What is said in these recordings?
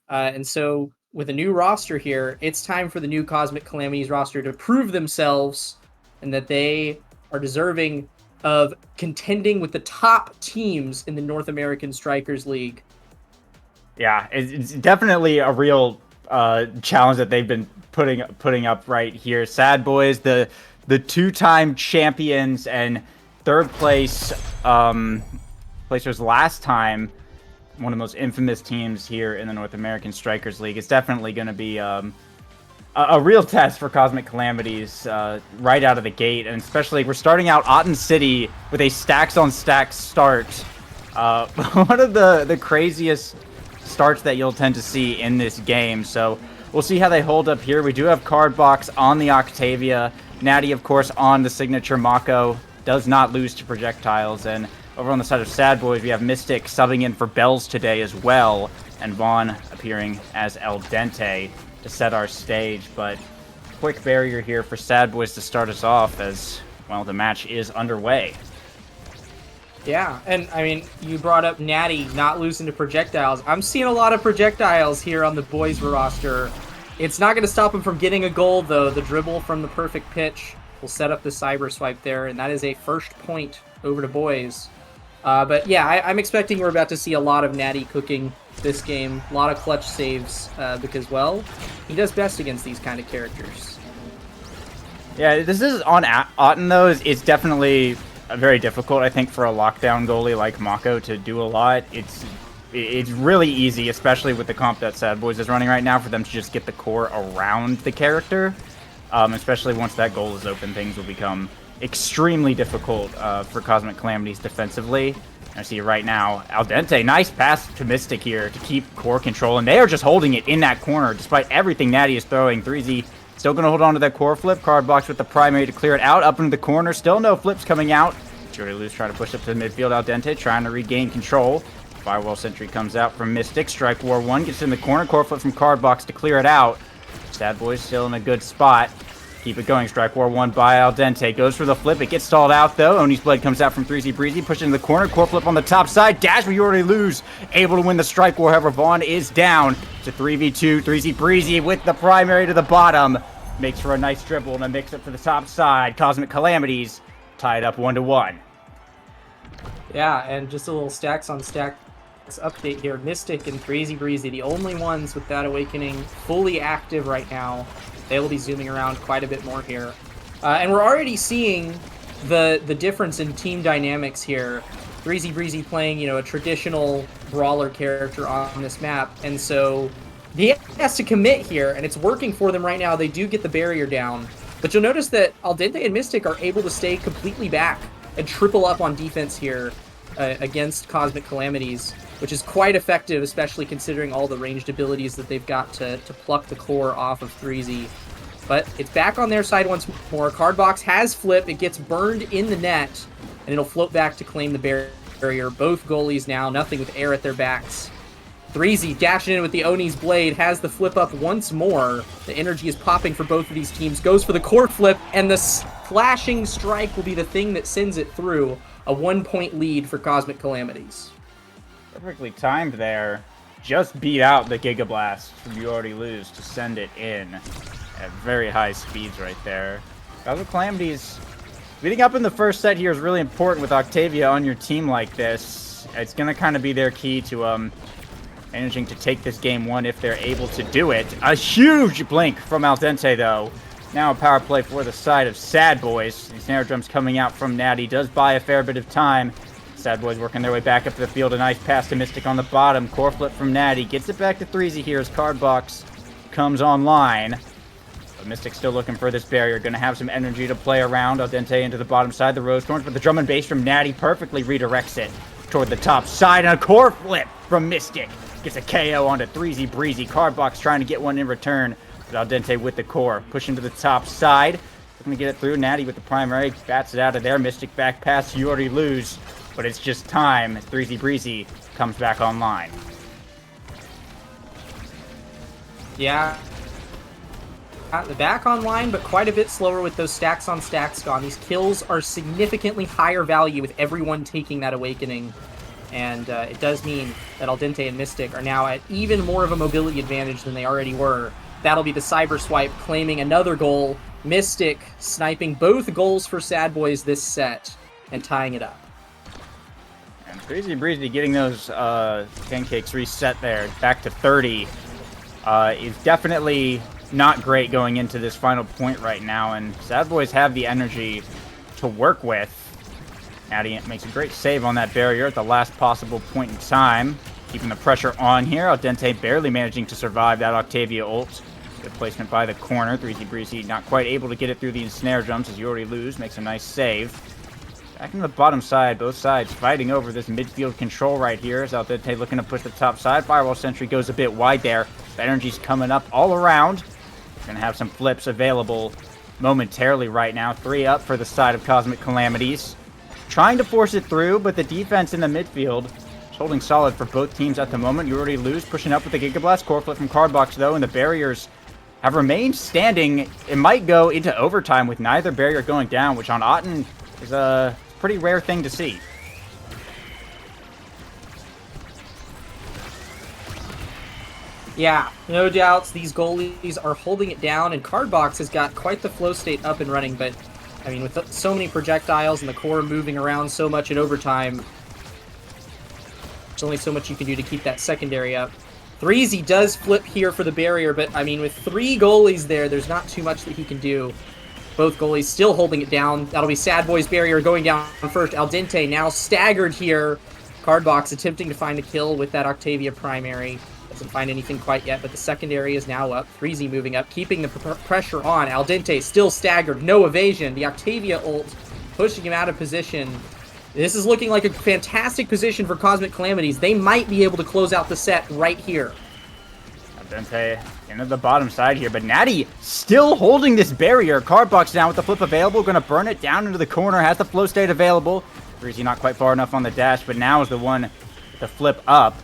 And so with a new roster here, it's time for the new Cosmic Calamities roster to prove themselves and that they are deserving of contending with the top teams in the North American Strikers League. Yeah, it's definitely a real challenge that they've been putting up right here. S.A.D.B.O.I.S, the two-time champions and third place placers last time, one of the most infamous teams here in the North American Strikers League. It's definitely going to be a real test for Cosmic Calamities right out of the gate, and especially we're starting out Ahten City with a stacks on stacks start. One of the craziest starts that you'll tend to see in this game. So we'll see how they hold up here. We do have Card Box on the Octavia. Natty, of course, on the signature Mako. Does not lose to projectiles. And over on the side of S.A.D.B.O.I.S, we have Mystic subbing in for Bells today as well. And Vaughn appearing as El Dente to set our stage. But quick barrier here for S.A.D.B.O.I.S to start us off as, well, the match is underway. Yeah, and I mean, you brought up Natty not losing to projectiles. I'm seeing a lot of projectiles here on the boys roster. It's not going to stop him from getting a goal, though. The dribble from the perfect pitch will set up the cyber swipe there, and that is a first point over to boys. But yeah, I'm expecting we're about to see a lot of Natty cooking this game. A lot of clutch saves because, well, he does best against these kind of characters. Yeah, this is on Ahten, though. It's definitely very difficult, I think, for a lockdown goalie like Mako to do a lot. It's really easy, especially with the comp that S.A.D.B.O.I.S is running right now, for them to just get the core around the character. Especially once that goal is open, things will become extremely difficult for Cosmic Calamities defensively. I see right now, El Dente, nice pass to Mystic here to keep core control, and they are just holding it in that corner despite everything Natty is throwing. 3Z still going to hold on to that core flip. Card Box with the primary to clear it out. Up into the corner. Still no flips coming out. Jordy Luz trying to push up to the midfield. El Dente trying to regain control. Firewall Sentry comes out from Mystic. Strike War 1 gets in the corner. Core flip from Card Box to clear it out. S.A.D.B.O.I.S still in a good spot. Keep it going. Strike War 1 by El Dente. Goes for the flip. It gets stalled out, though. Oni's Blade comes out from 3Z Breezy. Pushing into the corner. Core flip on the top side. Dash, we already lose. Able to win the Strike War. However, Vaughn is down to 3v2. 3Z Breezy with the primary to the bottom. Makes for a nice dribble and a mix-up to the top side. Cosmic Calamities tied up 1-1. Yeah, and just a little stacks on stacks update here. Mystic and Crazy Breezy, the only ones with that awakening fully active right now. They will be zooming around quite a bit more here. And we're already seeing the difference in team dynamics here. Crazy Breezy playing, you know, a traditional brawler character on this map, and so he has to commit here, and it's working for them right now. They do get the barrier down. But you'll notice that El Dente and Mystic are able to stay completely back and triple up on defense here against Cosmic Calamities, which is quite effective, especially considering all the ranged abilities that they've got to pluck the core off of 3Z. But it's back on their side once more. Card Box has flip. It gets burned in the net, and it'll float back to claim the barrier. Both goalies now, nothing with air at their backs. 3Z dashing in with the Oni's Blade, has the flip up once more. The energy is popping for both of these teams. Goes for the core flip, and the flashing strike will be the thing that sends it through. A 1-point lead for Cosmic Calamities. Perfectly timed there. Just beat out the Giga Blast from You Already Lose to send it in at very high speeds right there. Cosmic Calamities beating up in the first set here is really important with Octavia on your team like this. It's going to kind of be their key to managing to take this game one if they're able to do it. A huge blink from El Dente, though. Now a power play for the side of S.A.D.B.O.I.S. These snare drums coming out from Natty does buy a fair bit of time. S.A.D.B.O.I.S working their way back up to the field. A nice pass to Mystic on the bottom. Core flip from Natty. Gets it back to 3Z here as Card Box comes online. But Mystic still looking for this barrier. Going to have some energy to play around. El Dente into the bottom side. The Rose Thorns, but the drum and bass from Natty perfectly redirects it toward the top side. And a core flip from Mystic. Gets a KO onto 3Z Breezy. Card Box trying to get one in return. But El Dente with the core. Pushing to the top side. Looking to get it through. Natty with the primary. Bats it out of there. Mystic back pass. You already lose. But it's just time as 3Z Breezy comes back online. Yeah. Back online, but quite a bit slower with those stacks on stacks gone. These kills are significantly higher value with everyone taking that awakening. And it does mean that Al Dente and Mystic are now at even more of a mobility advantage than they already were. That'll be the cyber swipe, claiming another goal. Mystic sniping both goals for S.A.D.B.O.I.S this set and tying it up. And Crazy Breezy getting those pancakes reset there back to 30 is definitely not great going into this final point right now. And S.A.D.B.O.I.S have the energy to work with. Natty makes a great save on that barrier at the last possible point in time. Keeping the pressure on here. Al Dente barely managing to survive that Octavia ult. Good placement by the corner. 3Z Breezy not quite able to get it through the ensnare jumps as you already lose. Makes a nice save. Back in the bottom side, both sides fighting over this midfield control right here. As Al Dente looking to push the top side. Firewall Sentry goes a bit wide there. The energy's coming up all around. Gonna have some flips available momentarily right now. 3 up for the side of Cosmic Calamities. Trying to force it through, but the defense in the midfield is holding solid for both teams at the moment. You already lose, pushing up with the Giga Blast core flip from Cardbox though, and the barriers have remained standing. It might go into overtime with neither barrier going down, which on Ahten is a pretty rare thing to see. Yeah, no doubts these goalies are holding it down, and Cardbox has got quite the flow state up and running, but I mean, with so many projectiles and the core moving around so much in overtime, there's only so much you can do to keep that secondary up. 3Z does flip here for the barrier, but I mean, with 3 goalies there, there's not too much that he can do. Both goalies still holding it down. That'll be S.A.D.B.O.I.S barrier going down first. Al Dente now staggered here. Cardbox attempting to find a kill with that Octavia primary. Doesn't find anything quite yet, but the secondary is now up. 3Z moving up, keeping the pressure on. Al Dente still staggered, no evasion. The Octavia ult pushing him out of position. This is looking like a fantastic position for Cosmic Calamities. They might be able to close out the set right here. Al Dente into the bottom side here, but Natty still holding this barrier. Cardbox down with the flip available, gonna burn it down into the corner, has the flow state available. 3Z not quite far enough on the dash, but now is the one to flip up.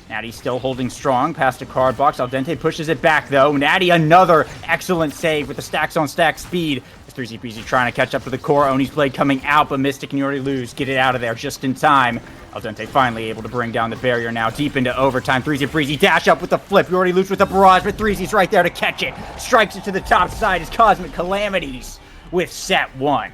Natty still holding strong, past a Cardbox. Al Dente pushes it back, though. Natty, another excellent save with the stacks on stack speed. As 3Z Breezy trying to catch up to the core. Oni's blade coming out, but Mystic and you already lose. Get it out of there just in time. Al Dente finally able to bring down the barrier now, deep into overtime. 3Z Breezy dash up with the flip. You already lose with the barrage, but 3Z's right there to catch it. Strikes it to the top side as Cosmic Calamities with set 1.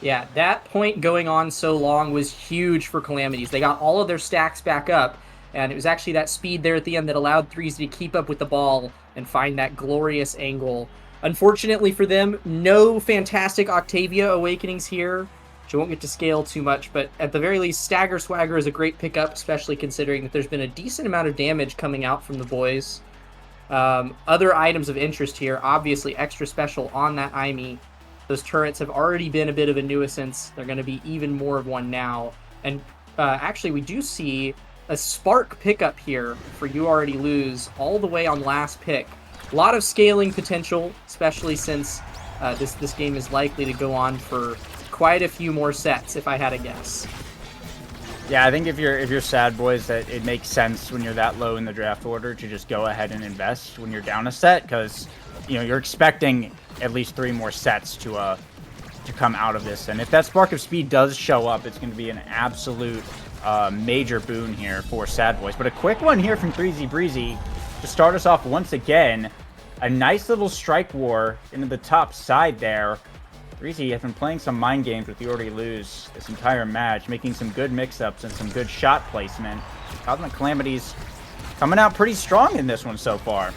Yeah, that point going on so long was huge for Calamities. They got all of their stacks back up, and it was actually that speed there at the end that allowed 3Z to keep up with the ball and find that glorious angle. Unfortunately for them, no fantastic Octavia awakenings here, which I won't get to scale too much, but at the very least, Stagger Swagger is a great pickup, especially considering that there's been a decent amount of damage coming out from the boys. Other items of interest here, obviously extra special on that IME. Those turrets have already been a bit of a nuisance. They're going to be even more of one now. And actually, we do see a Spark pickup here for You Already Lose all the way on last pick. A lot of scaling potential, especially since this game is likely to go on for quite a few more sets, if I had a guess. Yeah, I think if you're S.A.D.B.O.I.S, that it makes sense when you're that low in the draft order to just go ahead and invest when you're down a set, because you're expecting at least 3 more sets to come out of this. And if that Spark of Speed does show up, it's going to be an absolute major boon here for S.A.D.B.O.I.S. But a quick one here from 3Z Breezy to start us off once again. A nice little strike war into the top side there. 3Z has been playing some mind games with You Already Lose this entire match, making some good mix-ups and some good shot placement. Cosmic Calamities coming out pretty strong in this one so far.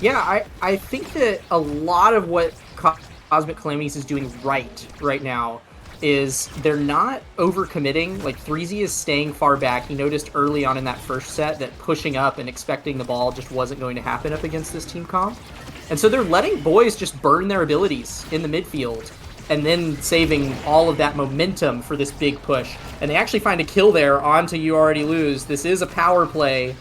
Yeah, I think that a lot of what Cosmic Calamities is doing right now is they're not overcommitting. Like, 3Z is staying far back. He noticed early on in that first set that pushing up and expecting the ball just wasn't going to happen up against this team comp. And so they're letting boys just burn their abilities in the midfield and then saving all of that momentum for this big push. And they actually find a kill there onto You Already Lose. This is a power play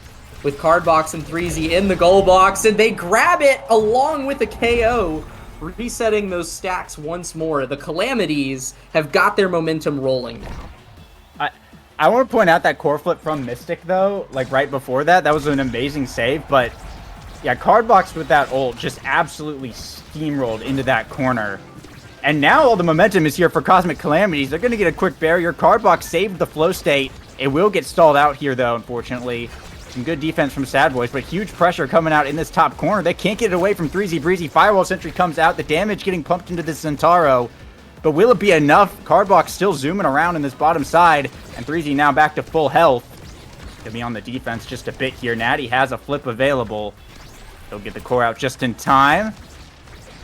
with Cardbox and 3Z in the goal box, and they grab it along with a KO, resetting those stacks once more. The Calamities have got their momentum rolling now. I want to point out that core flip from Mystic, though, like right before that was an amazing save, but yeah, Cardbox with that ult just absolutely steamrolled into that corner. And now all the momentum is here for Cosmic Calamities. They're going to get a quick barrier. Cardbox saved the flow state. It will get stalled out here, though, unfortunately. Some good defense from S.A.D.B.O.I.S, but huge pressure coming out in this top corner. They can't get it away from 3Z. Firewall Sentry comes out. The damage getting pumped into the Centauro. But will it be enough? Cardbox still zooming around in this bottom side. And 3Z now back to full health. Gonna be on the defense just a bit here. Natty has a flip available. He'll get the core out just in time.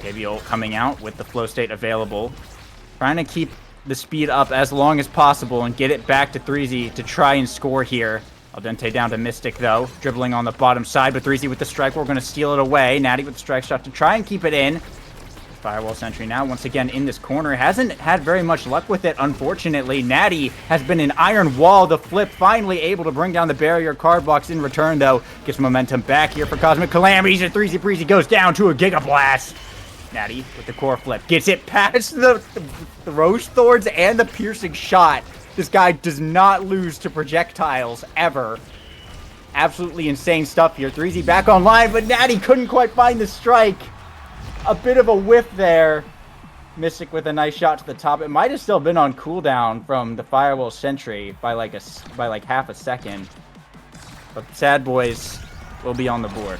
KBO coming out with the flow state available. Trying to keep the speed up as long as possible and get it back to 3Z to try and score here. Al Dente down to Mystic, though. Dribbling on the bottom side, but 3Z with the strike. We're going to steal it away. Natty with the strike shot to try and keep it in. Firewall Sentry now once again in this corner. Hasn't had very much luck with it, unfortunately. Natty has been an iron wall. The flip finally able to bring down the barrier. Cardbox in return, though. Gets momentum back here for Cosmic Calamities. And 3Z goes down to a Giga Blast. Natty with the core flip. Gets it past the Roche Thorns and the piercing shot. This guy does not lose to projectiles, ever. Absolutely insane stuff here. 3Z back online, but Natty couldn't quite find the strike. A bit of a whiff there. Mystic with a nice shot to the top. It might have still been on cooldown from the Firewall Sentry by like half a second. But S.A.D.B.O.I.S will be on the board.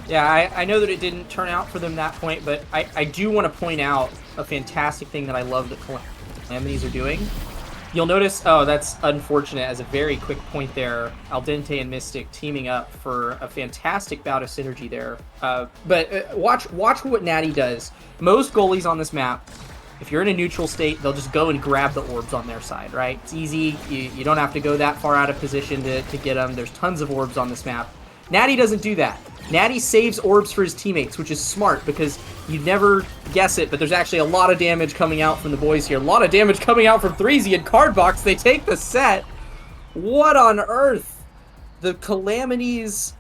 Yeah, I know that it didn't turn out for them that point, but I do want to point out a fantastic thing that I love that Calamities are doing. You'll notice, oh, that's unfortunate, as a very quick point there, Al Dente and Mystic teaming up for a fantastic bout of synergy there. But watch what Natty does. Most goalies on this map, if you're in a neutral state, they'll just go and grab the orbs on their side, right? It's easy. You don't have to go that far out of position to get them. There's tons of orbs on this map. Natty doesn't do that. Natty saves orbs for his teammates, which is smart because you'd never guess it, but there's actually a lot of damage coming out from the boys here. A lot of damage coming out from 3Z and Cardbox. They take the set. What on earth? The Calamities,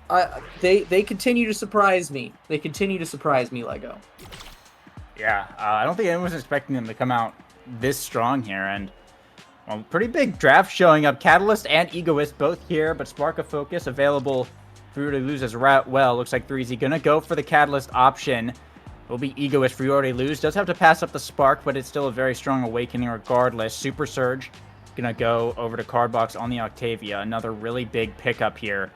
they continue to surprise me. They continue to surprise me, Lego. Yeah, I don't think anyone was expecting them to come out this strong here, and well, pretty big draft showing up. Catalyst and Egoist both here, but Spark of Focus available for you to lose as well. Looks like 3Z gonna go for the Catalyst option. Will be Egoist for you already lose. Does have to pass up the Spark, but it's still a very strong Awakening regardless. Super Surge gonna go over to Cardbox on the Octavia. Another really big pickup here.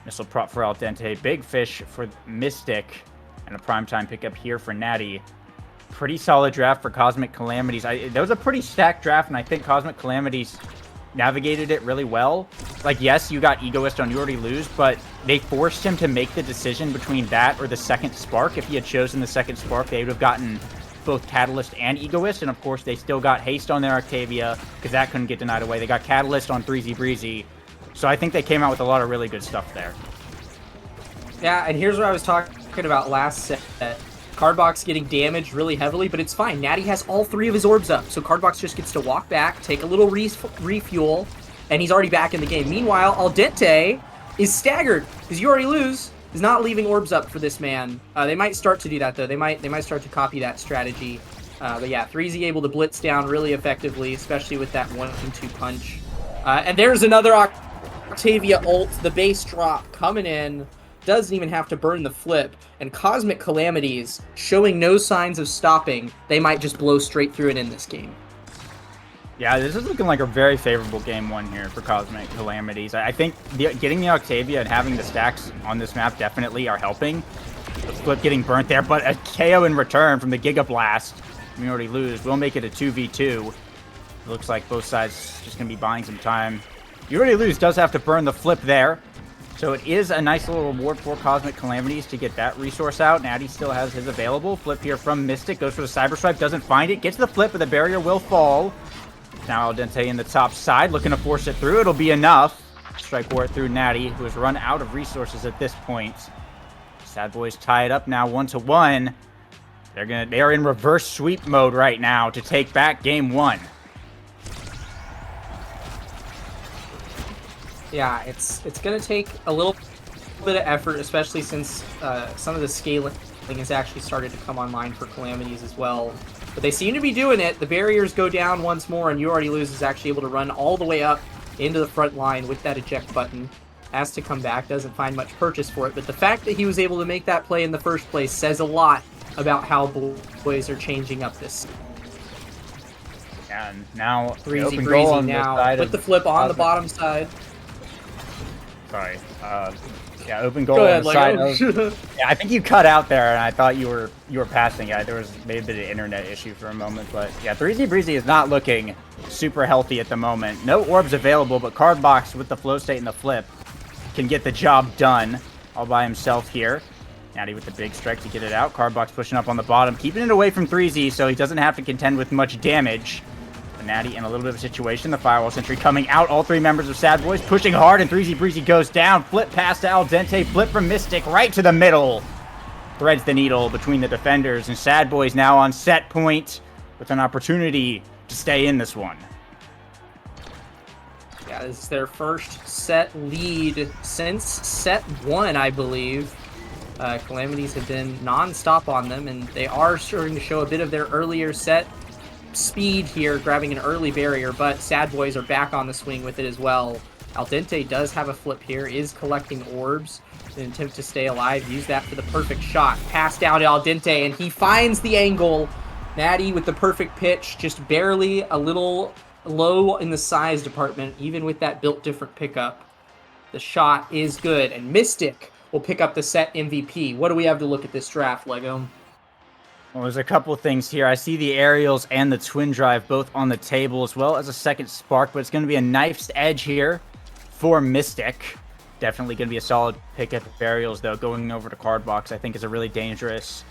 Missile prop for Al Dente. Big fish for Mystic. And a primetime pickup here for Natty. Pretty solid draft for Cosmic Calamities. That was a pretty stacked draft, and I think Cosmic Calamities navigated it really well. Like, yes, you got Egoist on You Already Lose, but they forced him to make the decision between that or the second Spark. If he had chosen the second Spark, they would have gotten both Catalyst and Egoist, and of course they still got Haste on their Octavia, because that couldn't get denied away. They got Catalyst on 3Z. So I think they came out with a lot of really good stuff there. Yeah, and here's what I was talking about last set. Cardbox getting damaged really heavily, but it's fine. Natty has all three of his orbs up, so Cardbox just gets to walk back, take a little refuel, and he's already back in the game. Meanwhile, Al Dente is staggered, because You Already Lose is not leaving orbs up for this man. They might start to do that, though. They might start to copy that strategy. But yeah, 3Z able to blitz down really effectively, especially with that 1-2 punch. And there's another Octavia ult, the base drop coming in. Doesn't even have to burn the flip, and Cosmic Calamities showing no signs of stopping. They might just blow straight through it in this game. Yeah, this is looking like a very favorable game one here for Cosmic Calamities. I think getting the Octavia and having the stacks on this map definitely are helping. The flip getting burnt there, but a KO in return from the Giga Blast. We already lose. We'll make it a 2v2. It looks like both sides just going to be buying some time. You Already Lose does have to burn the flip there. So it is a nice little reward for Cosmic Calamities to get that resource out. Natty still has his available. Flip here from Mystic. Goes for the Cyber Stripe. Doesn't find it. Gets the flip, but the barrier will fall. Now Al Dente in the top side. Looking to force it through. It'll be enough. Strike war through Natty, who has run out of resources at this point. S.A.D.B.O.I.S tie it up now 1-1. They are in reverse sweep mode right now to take back game one. Yeah, it's going to take a little bit of effort, especially since some of the scaling has actually started to come online for Calamities as well. But they seem to be doing it. The barriers go down once more, and You Already Lose is actually able to run all the way up into the front line with that eject button. Has to come back, doesn't find much purchase for it. But the fact that he was able to make that play in the first place says a lot about how boys are changing up this. And now the Breezy open goal on now. the side Put of the flip on the Cosmic. bottom side. Sorry. Yeah, open goal Go on ahead, the side Lego. of. Yeah, I think you cut out there, and I thought you were passing. Yeah, there was maybe an internet issue for a moment, but yeah, Breezy is not looking super healthy at the moment. No orbs available, but Cardbox with the flow state and the flip can get the job done all by himself here. Natty with the big strike to get it out. Cardbox pushing up on the bottom, keeping it away from 3Z so he doesn't have to contend with much damage. But Natty in a little bit of a situation. The Firewall Sentry coming out. All three members of S.A.D.B.O.I.S pushing hard, and 3Z Breezy goes down. Flip past Al Dente, flip from Mystic right to the middle. Threads the needle between the defenders, and S.A.D.B.O.I.S now on set point with an opportunity to stay in this one. Yeah, this is their first set lead since set 1, I believe. Calamities have been non-stop on them, and they are starting to show a bit of their earlier set speed here, grabbing an early barrier, but S.A.D.B.O.I.S are back on the swing with it as well. Al Dente does have a flip here, is collecting orbs in an attempt to stay alive. Use that for the perfect shot. Pass down to Al Dente, and he finds the angle. Natty with the perfect pitch, just barely a little low in the size department, even with that built different pickup. The shot is good, and Mystic will pick up the set MVP. What do we have to look at this draft, Lego? Well, there's a couple things here. I see the aerials and the twin drive both on the table, as well as a second spark, but it's going to be a knife's edge here for Mystic. Definitely going to be a solid pick at the aerials, though. Going over to Cardbox, I think, is a really dangerous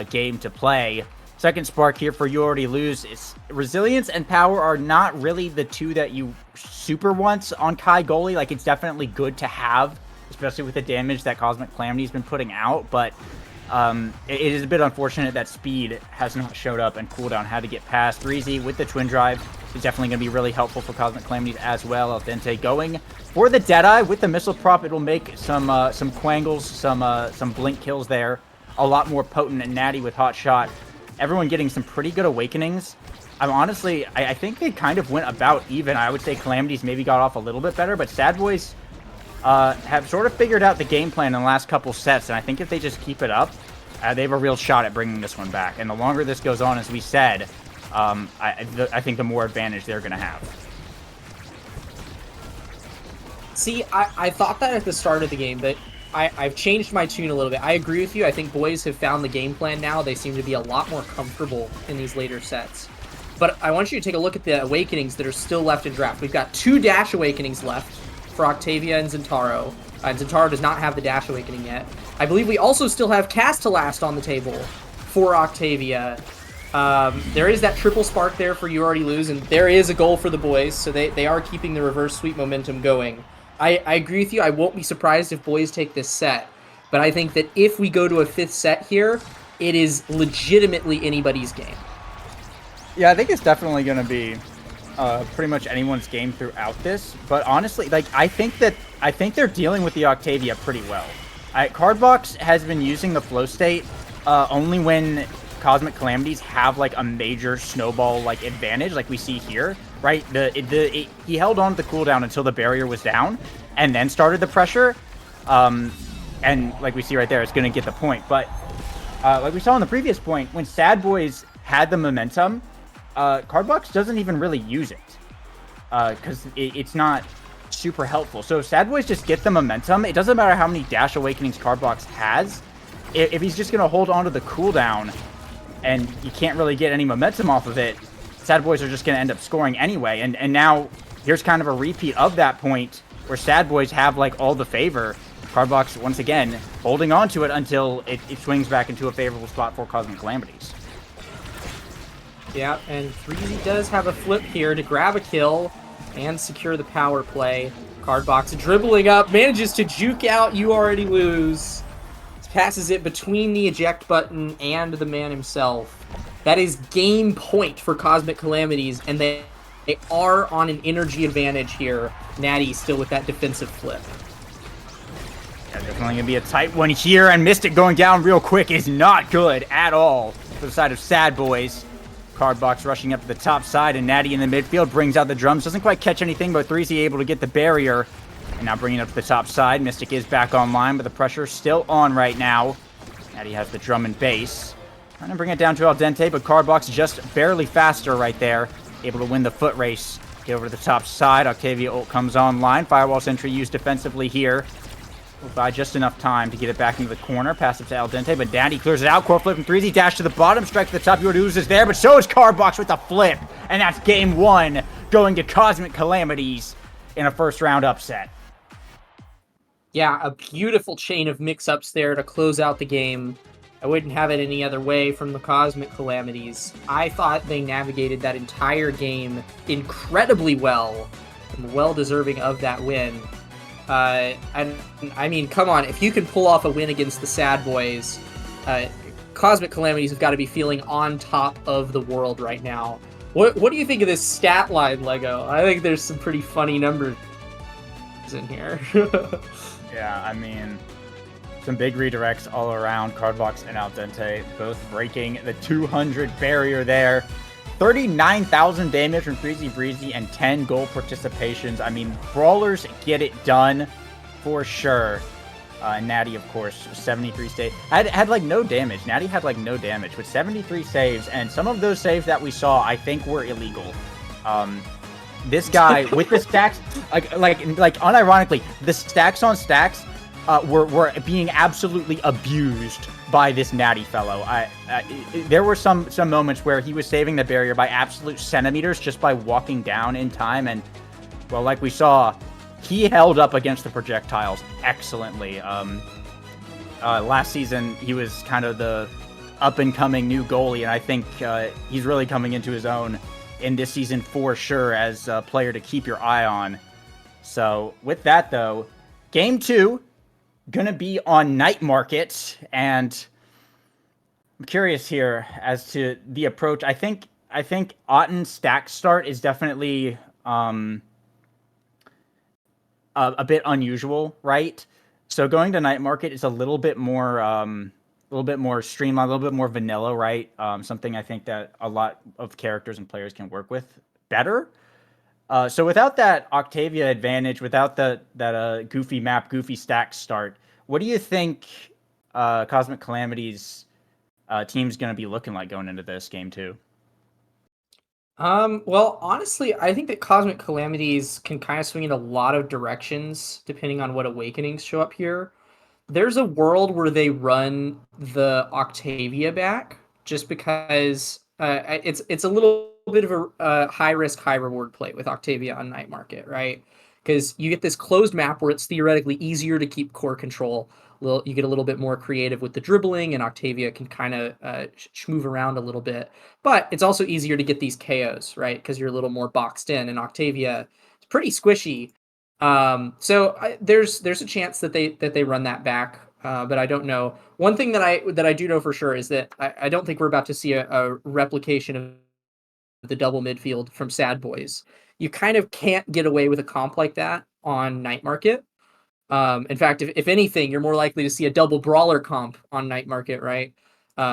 game to play. Second spark here for You Already Lose. It's resilience and power are not really the two that you super want on Kai goalie. Like, it's definitely good to have, especially with the damage that Cosmic Calamity's been putting out, but it is a bit unfortunate that speed has not showed up and cooldown had to get past. 3Z with the twin drive is definitely going to be really helpful for Cosmic Calamities as well. Al Dente going for the Deadeye with the missile prop. It will make some quangles, some blink kills there. A lot more potent, and Natty with hot shot. Everyone getting some pretty good awakenings. I think they kind of went about even. I would say Calamities maybe got off a little bit better, but S.A.D.B.O.I.S have sort of figured out the game plan in the last couple sets, and I think if they just keep it up, they have a real shot at bringing this one back. And the longer this goes on, as we said, I think the more advantage they're going to have. See, I thought that at the start of the game, but I've changed my tune a little bit. I agree with you. I think boys have found the game plan now. They seem to be a lot more comfortable in these later sets. But I want you to take a look at the awakenings that are still left in draft. We've got 2 dash awakenings left for Octavia and Zentaro. And Zentaro does not have the dash awakening yet. I believe we also still have Cast to Last on the table for Octavia. There is that triple spark there for You Already Lose, and there is a goal for the boys, so they are keeping the reverse sweep momentum going. I agree with you. I won't be surprised if boys take this set, but I think that if we go to a 5th set here, it is legitimately anybody's game. Yeah, I think it's definitely going to be pretty much anyone's game throughout this. But honestly, like I think they're dealing with the Octavia pretty well. Cardbox has been using the flow state only when Cosmic Calamities have like a major snowball like advantage, like we see here, right? He held on to the cooldown until the barrier was down, and then started the pressure. And like we see right there, it's going to get the point. But like we saw in the previous point, when S.A.D.B.O.I.S had the momentum, Cardbox doesn't even really use it because it's not super helpful. So if S.A.D.B.O.I.S just get the momentum, it doesn't matter how many dash awakenings Cardbox has. If he's just going to hold on to the cooldown and you can't really get any momentum off of it, S.A.D.B.O.I.S are just going to end up scoring anyway. And now here's kind of a repeat of that point where S.A.D.B.O.I.S have like all the favor. Cardbox once again holding on to it until it swings back into a favorable spot for Cosmic Calamities. Yeah, and 3Z does have a flip here to grab a kill and secure the power play. Cardbox dribbling up, manages to juke out You Already Lose. Passes it between the eject button and the man himself. That is game point for Cosmic Calamities, and they are on an energy advantage here. Natty still with that defensive flip. Yeah, definitely going to be a tight one here, and Mystic going down real quick is not good at all for the side of S.A.D.B.O.I.S. Cardbox rushing up to the top side, and Natty in the midfield brings out the drums. Doesn't quite catch anything, but 3Z able to get the barrier. And now bringing it up to the top side. Mystic is back online, but the pressure still on right now. Natty has the drum and bass. Trying to bring it down to Al Dente, but Cardbox just barely faster right there. Able to win the foot race. Get over to the top side. Octavia ult comes online. Firewall Sentry used defensively here. Will buy just enough time to get it back into the corner. Pass it to Al Dente, but Dandy clears it out. Core flip from 3Z. Dash to the bottom. Strike to the top. Yordouz is there, but so is Cardbox with the flip. And that's game 1 going to Cosmic Calamities in a first-round upset. Yeah, a beautiful chain of mix-ups there to close out the game. I wouldn't have it any other way from the Cosmic Calamities. I thought they navigated that entire game incredibly well, and well deserving of that win. And I mean, come on, if you can pull off a win against the S.A.D.B.O.I.S, Cosmic Calamities have got to be feeling on top of the world right now. What do you think of this stat line, Lego? I think there's some pretty funny numbers in here. Yeah, I mean, some big redirects all around. Cardbox and Al Dente both breaking the 200 barrier there. 39,000 damage from 3Z Breezy and 10 goal participations. I mean, brawlers get it done for sure. Natty, of course, 73 saves. Had like no damage. Natty had like no damage with 73 saves, and some of those saves that we saw, I think, were illegal. This guy with the stacks, like unironically, the stacks on stacks were being absolutely abused by this Natty fellow. There were some moments where he was saving the barrier by absolute centimeters just by walking down in time, and well, like we saw, he held up against the projectiles excellently. Last season, he was kind of the up-and-coming new goalie, and I think he's really coming into his own in this season for sure as a player to keep your eye on. So with that, though, game 2 gonna be on Night Market, and I'm curious here as to the approach. I think Ahten stack start is definitely a bit unusual, right? So going to Night Market is a little bit more streamlined, a little bit more vanilla, right? Something I think that a lot of characters and players can work with better. So without that Octavia advantage, without that goofy map, goofy stack start, what do you think Cosmic Calamities team's going to be looking like going into this game 2? Well, honestly, I think that Cosmic Calamities can kind of swing in a lot of directions depending on what awakenings show up here. There's a world where they run the Octavia back just because it's a little bit of a high risk, high reward play with Octavia on Night Market, right? Because you get this closed map where it's theoretically easier to keep core control. You get a little bit more creative with the dribbling, and Octavia can kind of move around a little bit. But it's also easier to get these KOs, right? Because you're a little more boxed in, and Octavia is pretty squishy. There's a chance that they run that back, but I don't know. One thing that I do know for sure is that I don't think we're about to see a replication of the double midfield from S.A.D.B.O.I.S. You kind of can't get away with a comp like that on Night Market. In fact, if anything, you're more likely to see a double brawler comp on Night Market, right?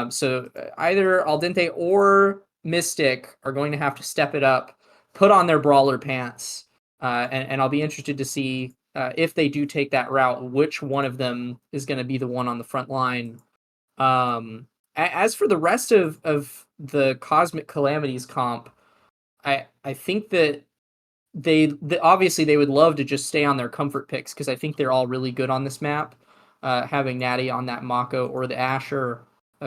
So either Al Dente or Mystic are going to have to step it up, put on their brawler pants, and I'll be interested to see if they do take that route, which one of them is going to be the one on the front line. As for the rest of the Cosmic Calamities comp, I think that obviously they would love to just stay on their comfort picks because I think they're all really good on this map. Having Natty on that Mako or the Asher,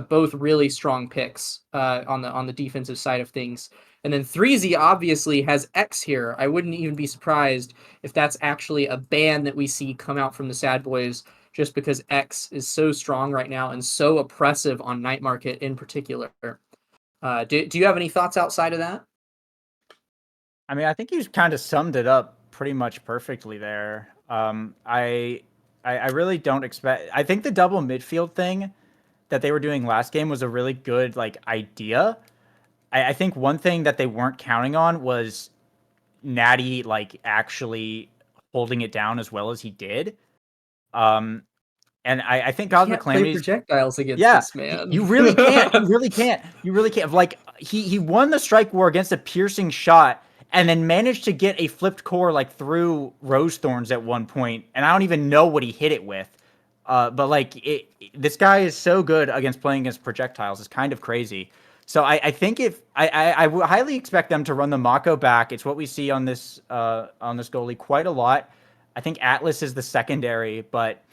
both really strong picks on the defensive side of things. And then 3Z obviously has X here. I wouldn't even be surprised if that's actually a ban that we see come out from the S.A.D.B.O.I.S just because X is so strong right now and so oppressive on Night Market in particular. Do you have any thoughts outside of that? I mean, I think you kind of summed it up pretty much perfectly there. I really don't expect. I think the double midfield thing that they were doing last game was a really good idea. I think one thing that they weren't counting on was Natty actually holding it down as well as he did. And I think Cosmic Calamities projectiles against this man. You really can't. You really can't. You really can't. He won the strike war against a piercing shot and then managed to get a flipped core through Rose Thorns at one point, and I don't even know what he hit it with. But like this guy is so good against playing against projectiles. It's kind of crazy. So I think if I would highly expect them to run the Mako back. It's what we see on this goalie quite a lot. I think Atlas is the secondary, but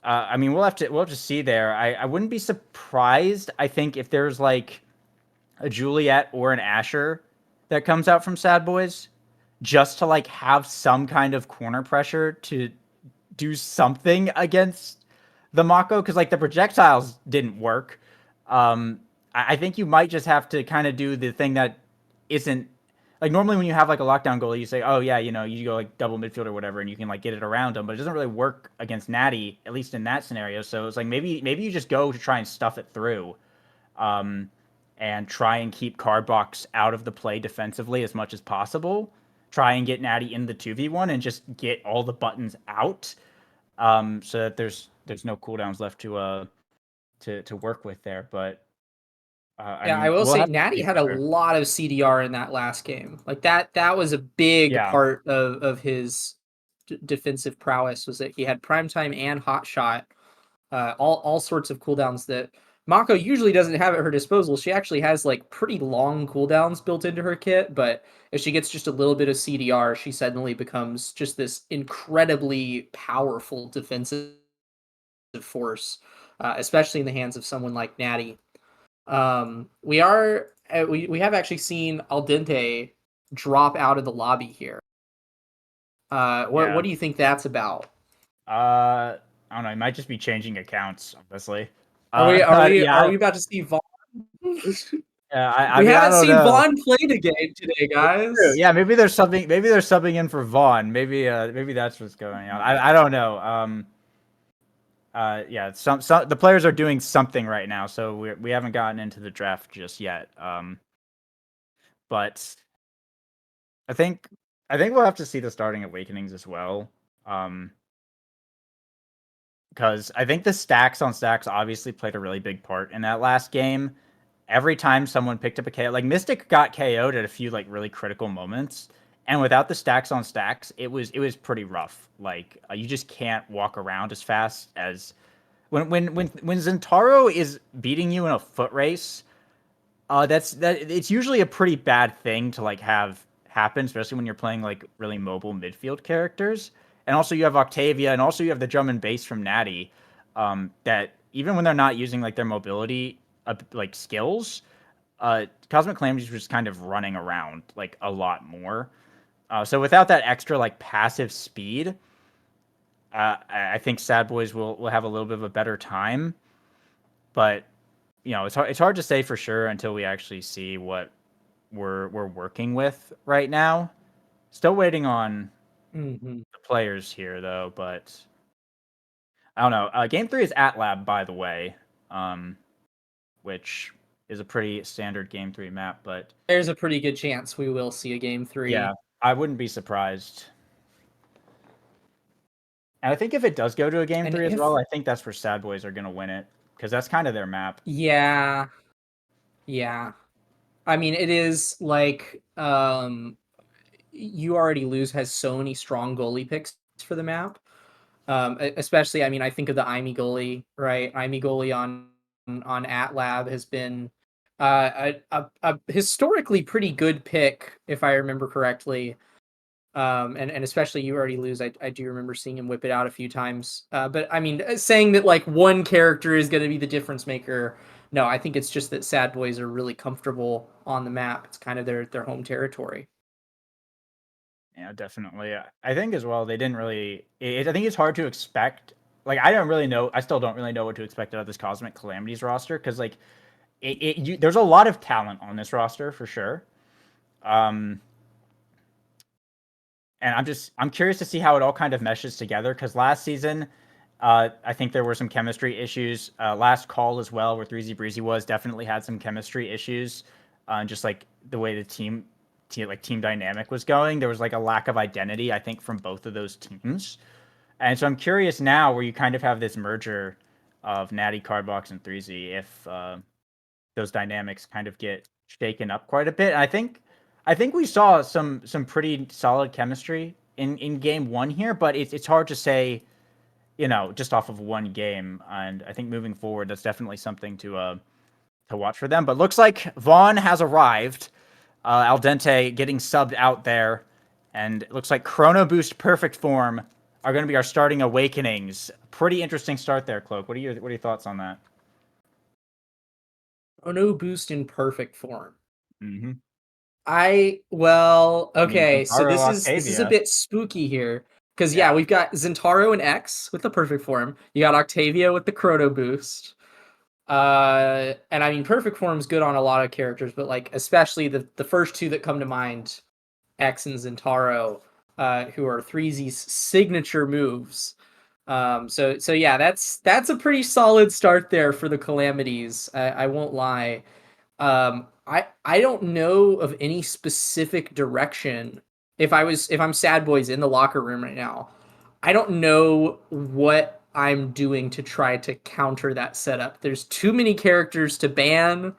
I mean we'll have to see there. I wouldn't be surprised. I think if there's like a Juliet or an Asher that comes out from S.A.D.B.O.I.S, just to like have some kind of corner pressure to do something against the Mako, because like the projectiles didn't work. I think you might just have to kind of do the thing that isn't like normally when you have like a lockdown goal, you say, oh yeah, you know, you go like double midfield or whatever, and you can like get it around them, but it doesn't really work against Natty, at least in that scenario. So it's like maybe you just go to try and stuff it through, um, and try and keep Cardbox out of the play defensively as much as possible. Try and get Natty in the 2v1 and just get all the buttons out, so that there's no cooldowns left to work with there. But I Yeah, I mean, will we'll say have to Natty see had for a sure. lot of CDR in that last game. Like that was a big Yeah, part of his defensive prowess, was that he had prime time and hot shot, all sorts of cooldowns that Mako usually doesn't have at her disposal. She actually has like pretty long cooldowns built into her kit, but if she gets just a little bit of CDR, she suddenly becomes just this incredibly powerful defensive force, especially in the hands of someone like Natty. We have actually seen Al Dente drop out of the lobby here. What yeah. do you think that's about? I don't know. He might just be changing accounts, honestly. Are we are we Yeah, are we about to see Vaughn? yeah. I We mean, I haven't don't seen know. Vaughn play the game today, True. guys. Yeah, maybe there's something. Maybe there's something in for Vaughn. Maybe that's what's going on. I don't know. Yeah. Some the players are doing something right now, so we haven't gotten into the draft just yet. But I think I think we'll have to see the starting awakenings as well. Um, because I think the stacks on stacks obviously played a really big part in that last game. Every time someone picked up a KO, like Mystic got KO'd at a few like really critical moments, and without the stacks on stacks, it was pretty rough. Like you just can't walk around as fast as when Zentaro is beating you in a foot race. That it's usually a pretty bad thing to like have happen, especially when you're playing like really mobile midfield characters. And also you have Octavia, and also you have the drum and bass from Natty. That even when they're not using like their mobility like skills, Cosmic Calamities was just kind of running around like a lot more. So without that extra like passive speed, I think S.A.D.B.O.I.S will have a little bit of a better time. But you know, it's hard to say for sure until we actually see what we're working with right now. Still waiting on Mm-hmm. the players here though, but I don't know. Game 3 is at Lab, by the way, um, which is a pretty standard Game 3 map. But There's a pretty good chance we will see a game yeah, three. I wouldn't be surprised. And I think if it does go to a Game And 3 as if well, I think that's where S.A.D.B.O.I.S are going to win it, because that's kind of their map. yeah, yeah. I mean, it is like you already lose has so many strong goalie picks for the map. Especially, I mean, I think of the Imi goalie, right? Imi goalie on AtLab has been a historically pretty good pick, if I remember correctly. And especially you already lose. I do remember seeing him whip it out a few times. But I mean, saying that like one character is going to be the difference maker. No, I think it's just that S.A.D.B.O.I.S are really comfortable on the map. It's kind of their home territory. Yeah, definitely. I think as well they didn't really. I think it's hard to expect. Like I don't really know. I still don't really know what to expect out of this Cosmic Calamities roster, because like there's a lot of talent on this roster for sure. Um, and I'm curious to see how it all kind of meshes together, because last season, I think there were some chemistry issues. Last call as well, where 3Z Breezy was definitely had some chemistry issues, just like the way the team dynamic was going. There was like a lack of identity, I think, from both of those teams. And so I'm curious now, where you kind of have this merger of Natty, Cardbox, and 3Z, if those dynamics kind of get shaken up quite a bit. And I think we saw some pretty solid chemistry in game one here, but it's hard to say just off of one game. And I think moving forward, that's definitely something to watch for them. But looks like Vaughn has arrived. Al Dente getting subbed out there. And it looks like Chrono Boost Perfect Form are going to be our starting awakenings. Pretty interesting start there, Cloak. What are your thoughts on that? Chrono Boost in perfect form. Mm-hmm. Well, I mean, okay, so Zentaro this is a Octavia. bit spooky here. Because Yeah. yeah, we've got Zentaro and X with the perfect form. You got Octavia with the Chrono Boost. And I mean perfect form is good on a lot of characters, but like especially the first two that come to mind, X and Zentaro, who are 3Z's signature moves. So yeah, that's a pretty solid start there for the Calamities. I won't lie. I don't know of any specific direction. If I'm S.A.D.B.O.I.S in the locker room right now, I don't know what I'm doing to try to counter that setup. There's too many characters to ban.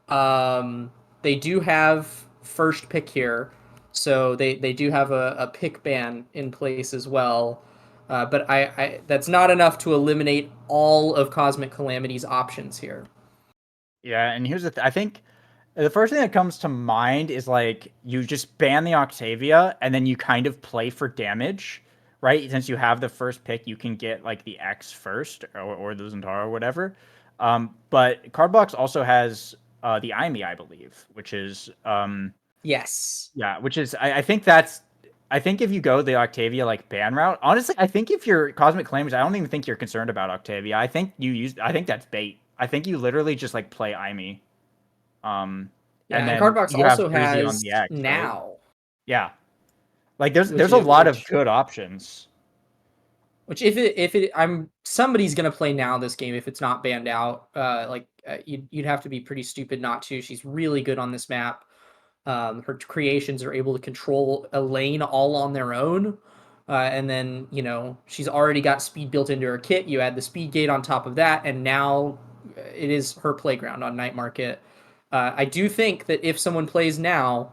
They do have first pick here, so they do have a pick ban in place as well. But I that's not enough to eliminate all of Cosmic Calamity's options here. Yeah, and here's I think the first thing that comes to mind is like you just ban the Octavia and then you kind of play for damage, right? Since you have the first pick, you can get like the X first or the Zentaro or whatever. But Cardbox also has the IME, I believe, which is Yes. yeah, which is I think if you go the Octavia like ban route, honestly, I think if you're Cosmic Claimers, I don't even think you're concerned about Octavia. I think that's bait. I think you literally just like play IME. And Yeah, and then Cardbox you have also 3Z on has the X, right? now, Yeah. Like which there's a it lot of which good options. which if it I'm somebody's gonna play now this game if it's not banned out. You'd have to be pretty stupid not to. She's really good on this map. Her creations are able to control a lane all on their own. And then, she's already got speed built into her kit. You add the speed gate on top of that, and now it is her playground on Night Market. I do think that if someone plays now,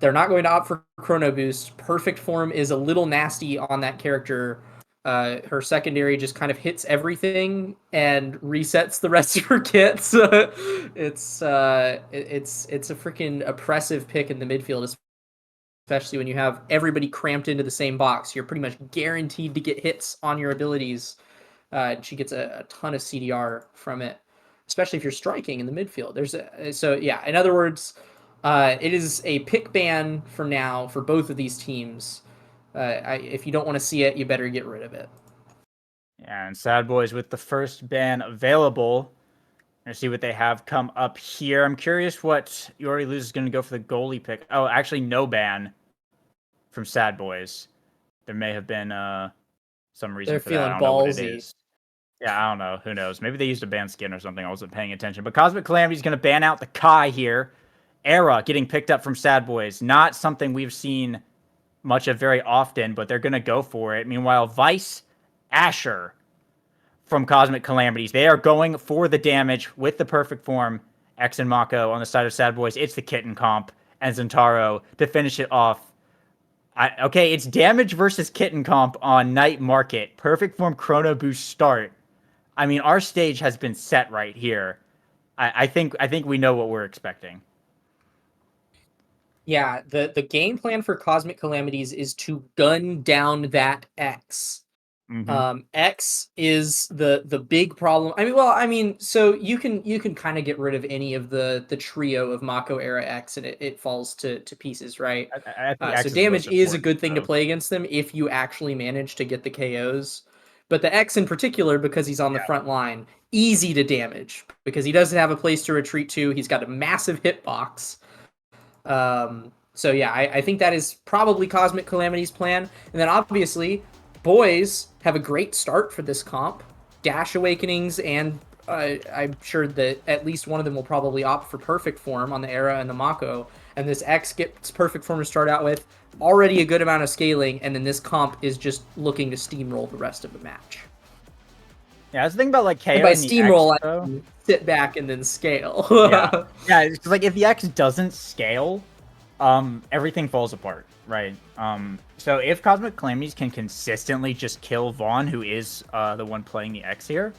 they're not going to opt for Chrono Boost. Perfect Form is a little nasty on that character. Her secondary just kind of hits everything and resets the rest of her kit. So it's a freaking oppressive pick in the midfield, especially when you have everybody cramped into the same box. You're pretty much guaranteed to get hits on your abilities. She gets a ton of CDR from it, especially if you're striking in the midfield. So yeah. In other words, it is a pick ban for now for both of these teams. If you don't want to see it, you better get rid of it. And S.A.D.B.O.I.S with the first ban available. Let's see what they have come up here. I'm curious what Yori Luz is going to go for the goalie pick. Oh, actually, no ban from S.A.D.B.O.I.S. There may have been some reason They're for that. I feeling don't know what it ballsy. is. Yeah, I don't know. Who knows? Maybe they used a ban skin or something. I wasn't paying attention. But Cosmic Calamity is going to ban out the Kai here. Era getting picked up from S.A.D.B.O.I.S. Not something we've seen much of very often, but they're going to go for it. Meanwhile, Vice Asher from Cosmic Calamities, they are going for the damage with the perfect form. X and Mako on the side of S.A.D.B.O.I.S. It's the Kitten Comp and Zentaro to finish it off. Okay, it's damage versus Kitten Comp on Night Market. Perfect form Chrono Boost start. I mean, our stage has been set right here. I think we know what we're expecting. Yeah, the game plan for Cosmic Calamities is to gun down that X. Mm-hmm. X is the big problem. I mean, so you can kind of get rid of any of the trio of Mako era X, and it falls to pieces, right? I think So X is the damage most is a important. good thing to play against them if you actually manage to get the KOs. But the X in particular, because he's on the front line, easy to damage because he doesn't have a place to retreat to. He's got a massive hitbox. So yeah, I think that is probably Cosmic Calamity's plan. And then obviously, boys have a great start for this comp. Dash Awakenings, and I'm sure that at least one of them will probably opt for Perfect Form on the Era and the Mako. And this X gets Perfect Form to start out with. Already a good amount of scaling, and then this comp is just looking to steamroll the rest of the match. Yeah, that's the thing about like KO And by and the X steamroll, I though. mean sit back and then scale. Yeah, yeah. It's like if the X doesn't scale, everything falls apart, right? So if Cosmic Calamities can consistently just kill Vaughn, who is the one playing the X here,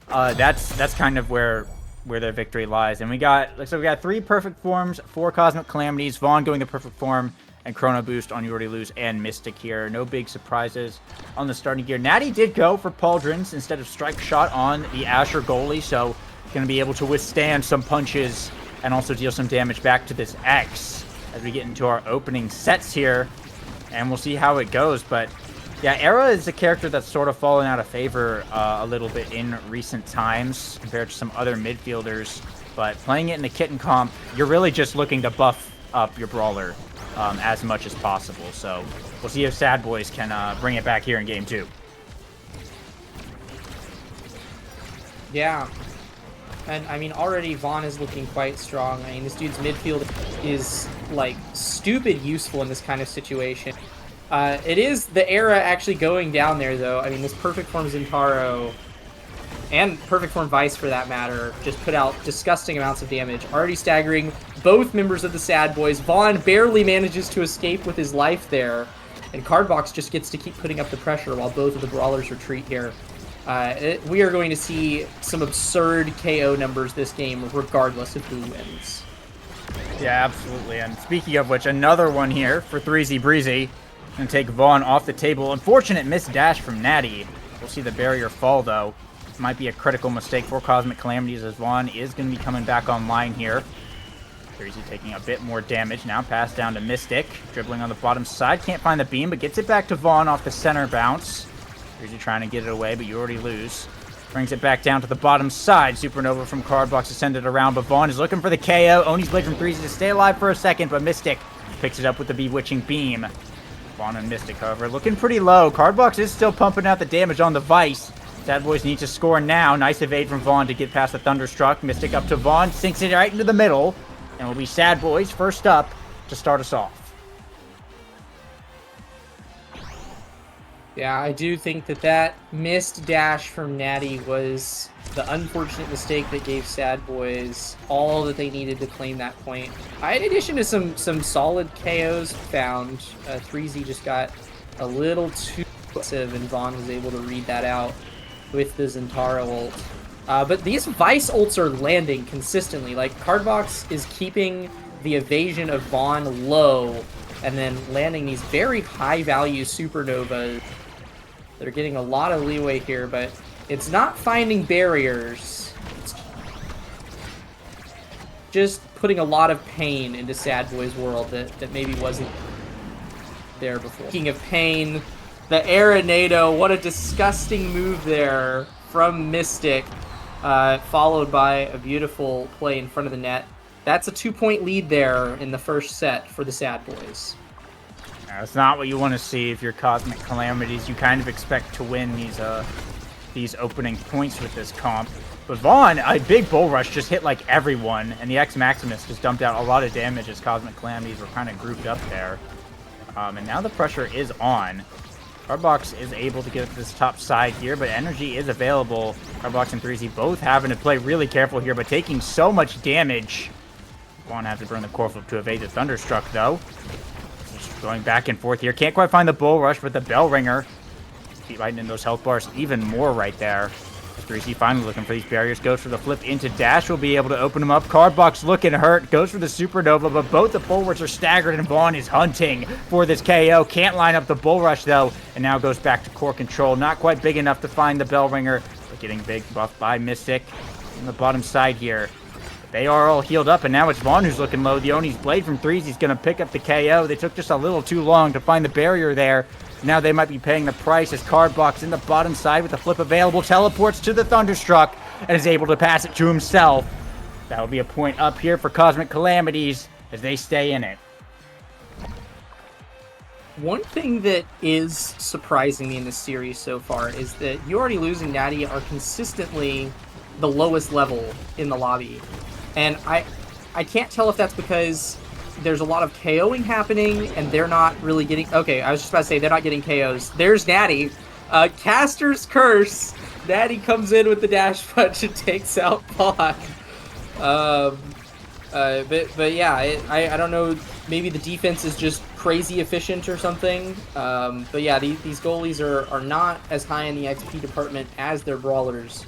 that's kind of where their victory lies. And we got 3 perfect forms, 4 Cosmic Calamities, Vaughn going the perfect form, and Chrono Boost on You Already Lose and Mystic here. No big surprises on the starting gear. Natty did go for Pauldrons instead of Strike Shot on the Asher goalie, so going to be able to withstand some punches and also deal some damage back to this X as we get into our opening sets here. And we'll see how it goes. But yeah, Era is a character that's sort of fallen out of favor a little bit in recent times compared to some other midfielders. But playing it in the Kitten comp, you're really just looking to buff up your brawler as much as possible. So we'll see if S.A.D.B.O.I.S can bring it back here in game 2. Yeah. And, I mean, already Vaughn is looking quite strong. I mean, this dude's midfield is, like, stupid useful in this kind of situation. It is the Era actually going down there, though. I mean, this Perfect Form Zintaro, and Perfect Form Vice, for that matter, just put out disgusting amounts of damage. Already staggering both members of the S.A.D.B.O.I.S. Vaughn barely manages to escape with his life there. And Cardbox just gets to keep putting up the pressure while both of the brawlers retreat here. We are going to see some absurd KO numbers this game, regardless of who wins. Yeah, absolutely. And speaking of which, another one here for 3Z Breezy. Gonna take Vaughn off the table. Unfortunate missed dash from Natty. We'll see the barrier fall, though. Might be a critical mistake for Cosmic Calamities, as Vaughn is going to be coming back online here. Breezy taking a bit more damage. Now pass down to Mystic. Dribbling on the bottom side. Can't find the beam, but gets it back to Vaughn off the center bounce. Breezy trying to get it away, but You Already Lose. Brings it back down to the bottom side. Supernova from Cardbox to send it around, but Vaughn is looking for the KO. Oni's Blade from 3Z to stay alive for a second, but Mystic picks it up with the Bewitching Beam. Vaughn and Mystic, however, looking pretty low. Cardbox is still pumping out the damage on the Vice. S.A.D.B.O.I.S need to score now. Nice evade from Vaughn to get past the Thunderstruck. Mystic up to Vaughn, sinks it right into the middle, and will be S.A.D.B.O.I.S first up to start us off. Yeah, I do think that missed dash from Natty was the unfortunate mistake that gave S.A.D.B.O.I.S all that they needed to claim that point. In addition to some solid KOs found, 3Z just got a little too aggressive, and Vaughn was able to read that out with the Zintaro ult. But these Vice ults are landing consistently. Like, Cardbox is keeping the evasion of Vaughn low, and then landing these very high-value Supernovas. They're getting a lot of leeway here, but it's not finding barriers. It's just putting a lot of pain into S.A.D.B.O.I.S world that maybe wasn't there before. Speaking of pain, the Arenado, what a disgusting move there from Mystic, followed by a beautiful play in front of the net. That's a 2-point lead there in the first set for the S.A.D.B.O.I.S. That's not what you want to see if you're Cosmic Calamities. You kind of expect to win these opening points with this comp. But Vaughn, a big bull rush, just hit like everyone, and the X Maximus just dumped out a lot of damage as Cosmic Calamities were kind of grouped up there. And now the pressure is on. Cardbox is able to get to this top side here, but energy is available. Cardbox and 3Z both having to play really careful here, but taking so much damage. Vaughn has to burn the core flip to evade the Thunderstruck, though. Just going back and forth here. Can't quite find the bull rush, but the bell ringer. Keep lightening those health bars even more right there. 3Z finally looking for these barriers. Goes for the flip into dash. Will be able to open them up. Cardbox looking hurt. Goes for the Supernova, but both the forwards are staggered, and Vaughn is hunting for this KO. Can't line up the bull rush, though, and now goes back to core control. Not quite big enough to find the bell ringer, but getting big buff by Mystic on the bottom side here. They are all healed up, and now it's Vaughn who's looking low. The Oni's Blade from 3Z is going to pick up the KO. They took just a little too long to find the barrier there. Now they might be paying the price as Cardbox in the bottom side with the flip available. Teleports to the Thunderstruck and is able to pass it to himself. That'll be a point up here for Cosmic Calamities as they stay in it. One thing that is surprising me in this series so far is that You Already Lose and Natty are consistently the lowest level in the lobby. And I can't tell if that's because there's a lot of KOing happening and they're not really getting... Okay, I was just about to say they're not getting KOs. There's Natty. Caster's Curse. Natty comes in with the dash punch and takes out Pod. But yeah, I don't know maybe the defense is just crazy efficient or something. But yeah, these goalies are not as high in the XP department as their brawlers.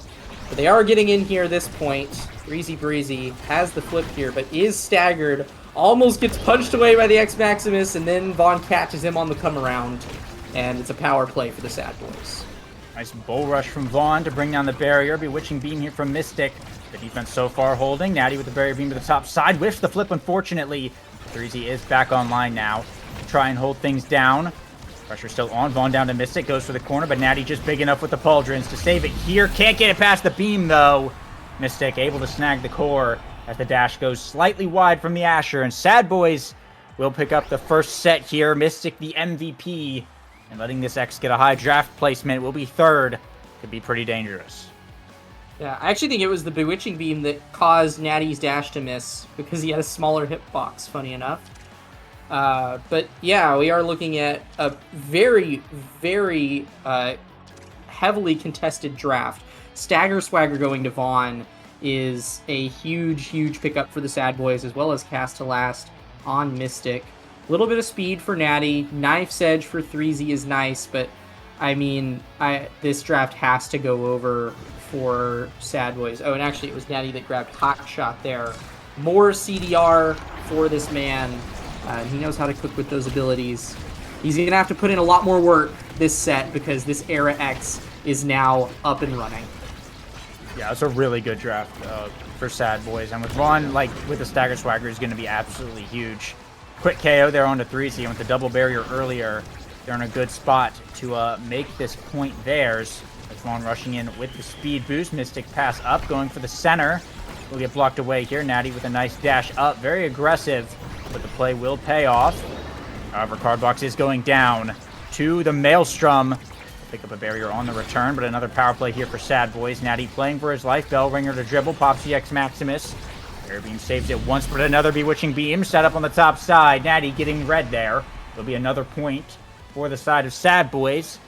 But they are getting in here at this point. Breezy Breezy has the flip here, but is staggered. Almost gets punched away by the X-Maximus, and then Vaughn catches him on the come around. And it's a power play for the S.A.D.B.O.I.S. Nice bull rush from Vaughn to bring down the barrier. Bewitching Beam here from Mystic. The defense so far holding. Natty with the barrier beam to the top side. Whiffs the flip, unfortunately. 3Z is back online now. Try and hold things down. Pressure still on. Vaughn down to Mystic. Goes for the corner, but Natty just big enough with the pauldrons to save it here. Can't get it past the beam, though. Mystic able to snag the core as the dash goes slightly wide from the Asher. And S.A.D.B.O.I.S will pick up the first set here. Mystic the MVP. And letting this X get a high draft placement will be third. Could be pretty dangerous. Yeah, I actually think it was the Bewitching Beam that caused Natty's dash to miss because he had a smaller hitbox, funny enough. But yeah, we are looking at a very, very heavily contested draft. Stagger Swagger going to Vaughn is a huge, huge pickup for the S.A.D.B.O.I.S, as well as Cast to Last on Mystic. A little bit of speed for Natty. Knife's Edge for 3Z is nice, but I mean, this draft has to go over for S.A.D.B.O.I.S. Oh, and actually it was Natty that grabbed Hot Shot there. More CDR for this man. He knows how to cook with those abilities. He's going to have to put in a lot more work this set because this Era X is now up and running. Yeah, it's a really good draft for S.A.D.B.O.I.S. And with Vaughn, like, with the Stagger Swagger, is going to be absolutely huge. Quick KO there onto 3Z, and with the double barrier earlier, they're in a good spot to make this point theirs. As Vaughn rushing in with the speed boost. Mystic pass up, going for the center. Will get blocked away here. Natty with a nice dash up. Very aggressive, but the play will pay off. However, Cardbox is going down to the Maelstrom. Pick up a barrier on the return, but another power play here for S.A.D.B.O.I.S. Natty playing for his life. Bell Ringer to dribble. Pops the X-Maximus. Air Beam saves it once, but another Bewitching Beam set up on the top side. Natty getting red there. There'll be another point for the side of S.A.D.B.O.I.S.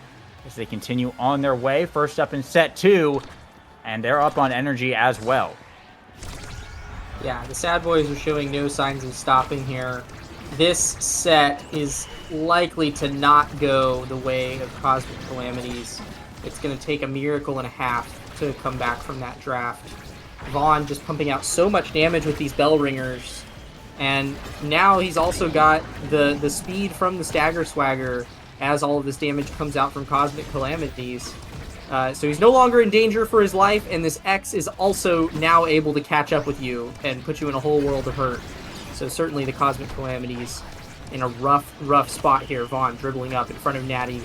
as they continue on their way. First up in set 2, and they're up on energy as well. Yeah, the S.A.D.B.O.I.S are showing no signs of stopping here. This set is likely to not go the way of Cosmic Calamities. It's going to take a miracle and a half to come back from that draft. Vaughn just pumping out so much damage with these Bell Ringers. And now he's also got the speed from the Stagger Swagger as all of this damage comes out from Cosmic Calamities. So he's no longer in danger for his life, and this X is also now able to catch up with you and put you in a whole world of hurt. So certainly the Cosmic Calamities in a rough spot here. Vaughn dribbling up in front of Natty.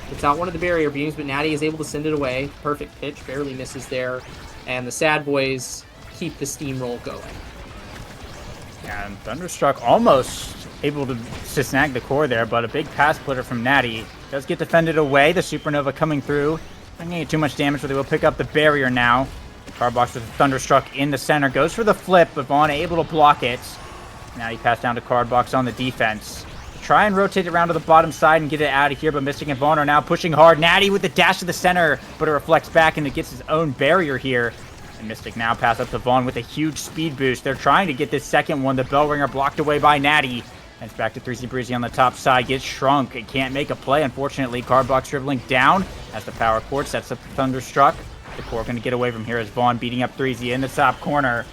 Gets out one of the barrier beams, but Natty is able to send it away. Perfect pitch, barely misses there. And the S.A.D.B.O.I.S keep the steamroll going. And Thunderstruck almost able to snag the core there, but a big pass splitter from Natty. Does get defended away. The Supernova coming through. Not going to get too much damage, but they will pick up the barrier now. Cardbox with a Thunderstruck in the center. Goes for the flip, but Vaughn able to block it. Now he passed down to Cardbox on the defense. Try and rotate it around to the bottom side and get it out of here, but Mystic and Vaughn are now pushing hard. Natty with the dash to the center, but it reflects back and it gets his own barrier here. And Mystic now pass up to Vaughn with a huge speed boost. They're trying to get this second one. The Bell Ringer blocked away by Natty. And it's back to 3Z Breezy on the top side. Gets shrunk. It can't make a play, unfortunately. Cardbox dribbling down as the power cord sets up the Thunderstruck. The core going to get away from here as Vaughn beating up 3Z in the top corner.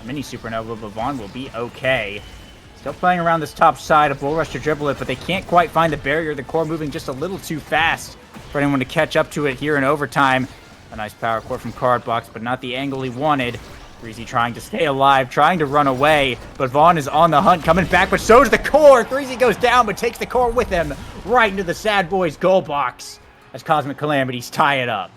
A mini Supernova, but Vaughn will be okay. Still playing around this top side. A bull rush to dribble it, but they can't quite find the barrier. The core moving just a little too fast for anyone to catch up to it here in overtime. A nice power core from Cardbox, but not the angle he wanted. Breezy trying to stay alive, trying to run away, but Vaughn is on the hunt, coming back, but so is the core. 3Z goes down, but takes the core with him right into the S.A.D.B.O.I.S goal box as Cosmic Calamities tie it up.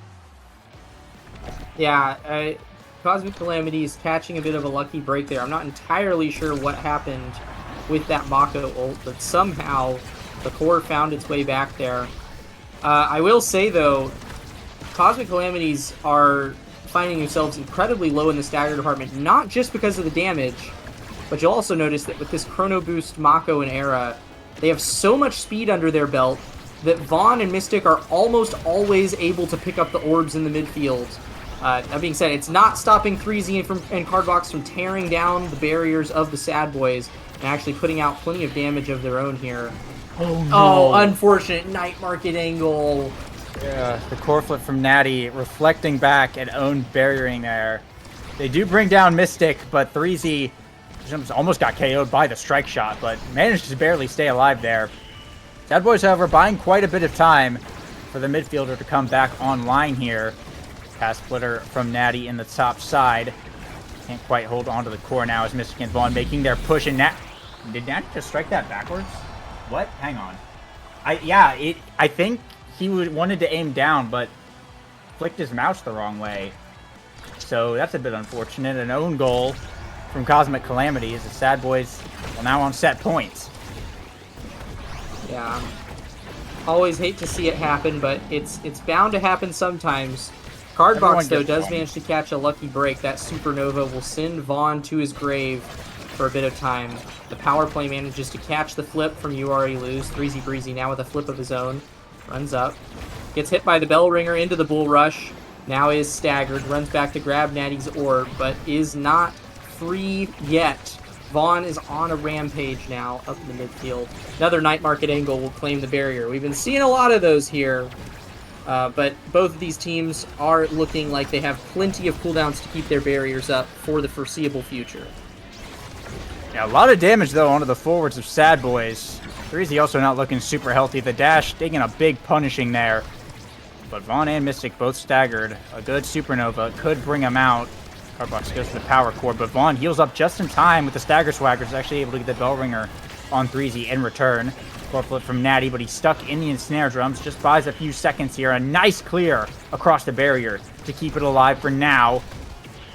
Yeah, Cosmic Calamities catching a bit of a lucky break there. I'm not entirely sure what happened with that Mako ult, but somehow the core found its way back there. I will say, though, Cosmic Calamities are finding themselves incredibly low in the stagger department, not just because of the damage, but you'll also notice that with this Chrono Boost, Mako, and Era, they have so much speed under their belt that Vaughn and Mystic are almost always able to pick up the orbs in the midfield. That being said, it's not stopping 3Z and Cardbox from tearing down the barriers of the S.A.D.B.O.I.S, and actually putting out plenty of damage of their own here. Oh, no. Oh, unfortunate night market angle. Yeah, the core flip from Natty reflecting back and own barriering there. They do bring down Mystic, but 3Z almost got KO'd by the strike shot, but managed to barely stay alive there. S.A.D.B.O.I.S, however, buying quite a bit of time for the midfielder to come back online here. Pass splitter from Natty in the top side. Can't quite hold on to the core now as Mystic and Vaughn making their push. And did Natty just strike that backwards? What? Hang on. I think he wanted to aim down, but flicked his mouse the wrong way. So that's a bit unfortunate. An own goal from Cosmic Calamities as S.A.D.B.O.I.S will now on set points. Yeah. Always hate to see it happen, but it's bound to happen sometimes. Cardbox, though, does manage to catch a lucky break. That supernova will send Vaughn to his grave for a bit of time. The power play manages to catch the flip from You Already Lose. 3Z Breezy now with a flip of his own. Runs up. Gets hit by the bell ringer into the bull rush. Now is staggered. Runs back to grab Natty's orb, but is not free yet. Vaughn is on a rampage now up in the midfield. Another night market angle will claim the barrier. We've been seeing a lot of those here. But both of these teams are looking like they have plenty of cooldowns to keep their barriers up for the foreseeable future. Yeah, a lot of damage, though, onto the forwards of S.A.D.B.O.I.S. 3Z also not looking super healthy. The dash taking a big punishing there. But Vaughn and Mystic both staggered. A good supernova could bring him out. Cardbox goes to the power core, but Vaughn heals up just in time with the stagger swagger. Is actually able to get the bell ringer on 3Z in return. Core flip from Natty, but he's stuck in the ensnare drums. Just buys a few seconds here. A nice clear across the barrier to keep it alive for now.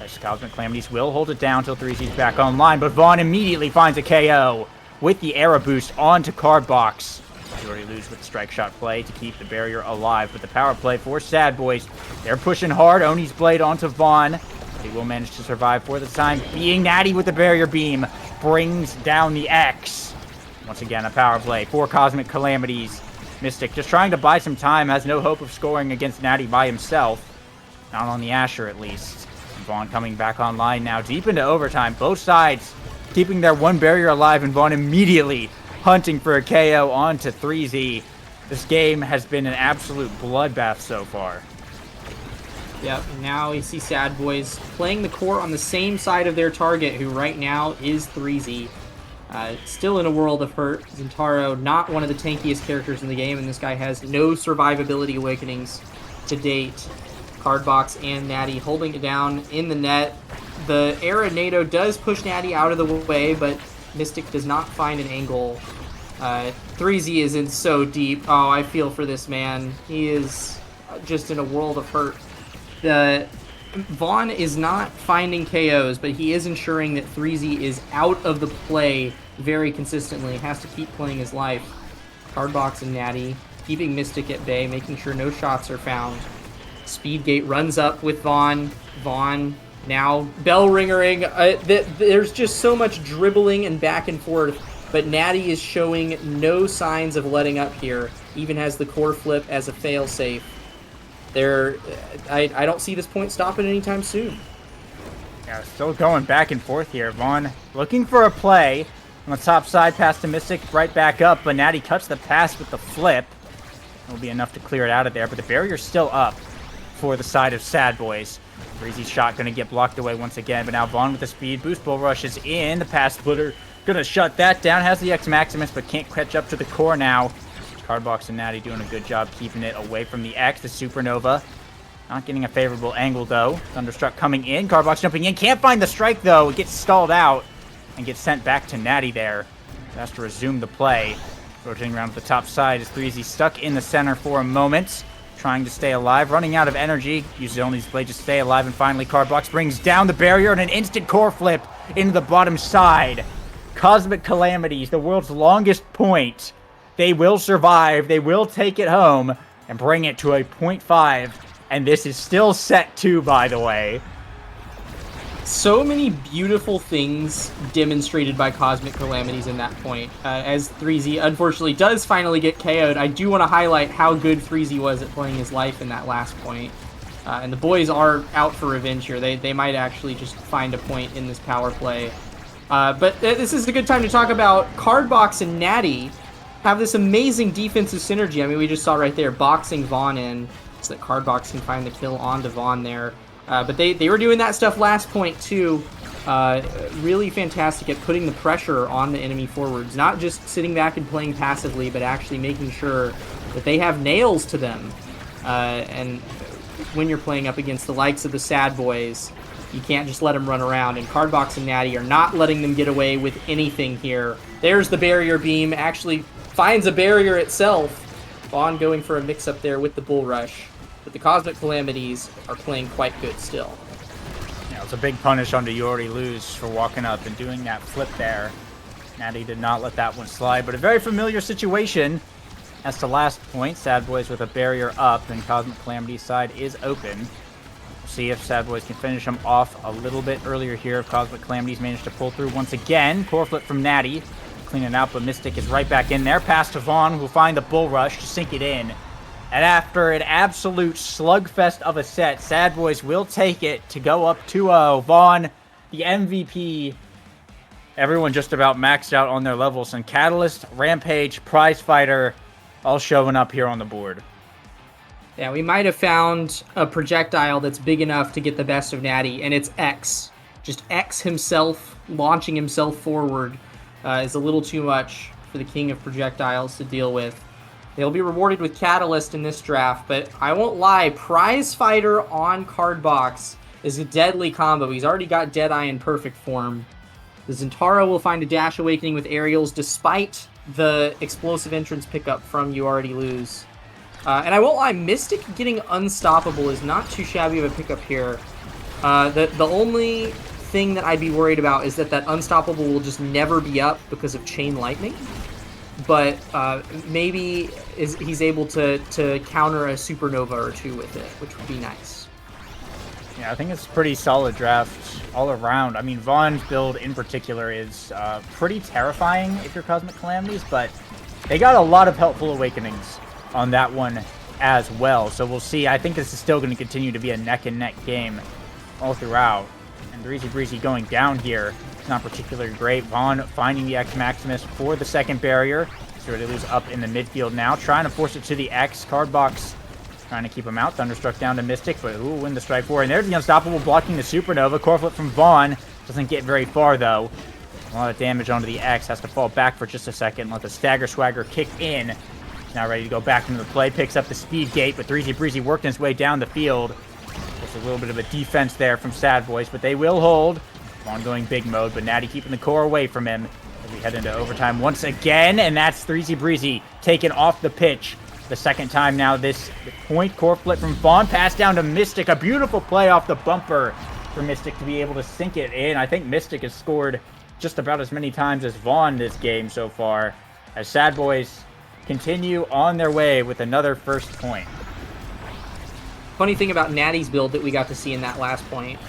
As Cosmic Calamities will hold it down until 3Z's back online, but Vaughn immediately finds a KO with the era boost onto Cardbox. You already lose with the strike shot play to keep the barrier alive, but the power play for S.A.D.B.O.I.S, they're pushing hard. Oni's blade onto Vaughn. He will manage to survive for the time being. Natty with the barrier beam brings down the X. Once again, a power play for Cosmic Calamities. Mystic just trying to buy some time, has no hope of scoring against Natty by himself. Not on the Asher, at least. Vaughn coming back online now, deep into overtime. Both sides keeping their one barrier alive, and Vaughn immediately hunting for a KO onto 3Z. This game has been an absolute bloodbath so far. Yep, now you see S.A.D.B.O.I.S playing the core on the same side of their target, who right now is 3Z. Still in a world of hurt. Zentaro, not one of the tankiest characters in the game, and this guy has no survivability awakenings to date. Cardbox and Natty holding it down in the net. The Era NATO does push Natty out of the way, but Mystic does not find an angle. 3Z is in so deep. Oh, I feel for this man. He is just in a world of hurt. Vaughn is not finding KOs, but he is ensuring that 3Z is out of the play very consistently. Has to keep playing his life. Cardbox and Natty keeping Mystic at bay, making sure no shots are found. Speedgate runs up with Vaughn. Vaughn now bell ringering. There's just so much dribbling and back and forth, but Natty is showing no signs of letting up here. Even has the core flip as a failsafe. I don't see this point stopping anytime soon. Yeah, still going back and forth here. Vaughn looking for a play on the top side, pass to Mystic, right back up, but Natty cuts the pass with the flip. It'll be enough to clear it out of there, but the barrier's still up for the side of S.A.D.B.O.I.S. Breezy's shot going to get blocked away once again, but now Vaughn with the speed boost. Bull rushes in. The pass splitter going to shut that down. Has the X Maximus, but can't catch up to the core now. Cardbox and Natty doing a good job keeping it away from the X. The Supernova not getting a favorable angle, though. Thunderstruck coming in. Cardbox jumping in. Can't find the strike, though. It gets stalled out and gets sent back to Natty there. Has to resume the play. Rotating around to the top side is 3Z stuck in the center for a moment. Trying to stay alive, running out of energy. Uses only his blade to stay alive, and finally Cardbox brings down the barrier and an instant core flip into the bottom side. Cosmic Calamities, the world's longest point. They will survive, they will take it home, and bring it to a 0.5. And this is still set 2, by the way. So many beautiful things demonstrated by Cosmic Calamities in that point. As 3Z unfortunately does finally get KO'd, I do want to highlight how good 3Z was at playing his life in that last point. And the boys are out for revenge here. They might actually just find a point in this power play. But this is a good time to talk about Cardbox and Natty have this amazing defensive synergy. I mean, we just saw right there, boxing Vaughn in so that Cardbox can find the kill onto Vaughn there. But they were doing that stuff last point, too. Really fantastic at putting the pressure on the enemy forwards. Not just sitting back and playing passively, but actually making sure that they have nails to them. And when you're playing up against the likes of the S.A.D.B.O.I.S, you can't just let them run around. And Cardbox and Natty are not letting them get away with anything here. There's the barrier beam. Actually finds a barrier itself. Vaughn going for a mix-up there with the Bull Rush. But the Cosmic Calamities are playing quite good still. Yeah, it's a big punish onto You Already Lose for walking up and doing that flip there. Natty did not let that one slide, but a very familiar situation. As to last point, S.A.D.B.O.I.S with a barrier up, and Cosmic Calamities side is open. We'll see if S.A.D.B.O.I.S can finish him off a little bit earlier here. If Cosmic Calamities managed to pull through once again. Core flip from Natty. Clean it out, but Mystic is right back in there. Pass to Vaughn, who'll find the Bull Rush to sink it in. And after an absolute slugfest of a set, S.A.D.B.O.I.S will take it to go up 2-0. Vaughn, the MVP. Everyone just about maxed out on their levels. And Catalyst, Rampage, Prize Fighter, all showing up here on the board. Yeah, we might have found a projectile that's big enough to get the best of Natty, and it's X. Just X himself, launching himself forward, is a little too much for the king of projectiles to deal with. They'll be rewarded with Catalyst in this draft, but I won't lie, Prize Fighter on Cardbox is a deadly combo. He's already got Deadeye in perfect form. The Zentaro will find a Dash Awakening with Aerials despite the explosive entrance pickup from You Already Lose. And I won't lie, Mystic getting Unstoppable is not too shabby of a pickup here. The only thing that I'd be worried about is that Unstoppable will just never be up because of Chain Lightning. But maybe he's able to counter a Supernova or two with it, which would be nice. Yeah, I think it's a pretty solid draft all around. I mean, Vaughn's build in particular is pretty terrifying if you're Cosmic Calamities, but they got a lot of helpful awakenings on that one as well. So we'll see. I think this is still going to continue to be a neck-and-neck game all throughout. And Breezy Breezy going down here. Not particularly great. Vaughn finding the X Maximus for the second barrier. So to lose up in the midfield now. Trying to force it to the X. Cardbox trying to keep him out. Thunderstruck down to Mystic, but who will win the strike for? And there's the Unstoppable blocking the Supernova. Core flip from Vaughn. Doesn't get very far though. A lot of damage onto the X. Has to fall back for just a second. Let the Stagger Swagger kick in. He's now ready to go back into the play. Picks up the Speed Gate, but Breezy Breezy working his way down the field. Just a little bit of a defense there from S.A.D.B.O.I.S, but they will hold. Vaughn going big mode, but Natty keeping the core away from him as we head into overtime once again, and that's Breezy Breezy taken off the pitch the second time now this point. Core flip from Vaughn, pass down to Mystic, a beautiful play off the bumper for Mystic to be able to sink it in. I think Mystic has scored just about as many times as Vaughn this game so far, as S.A.D.B.O.I.S continue on their way with another first point. Funny thing about Natty's build that we got to see in that last point,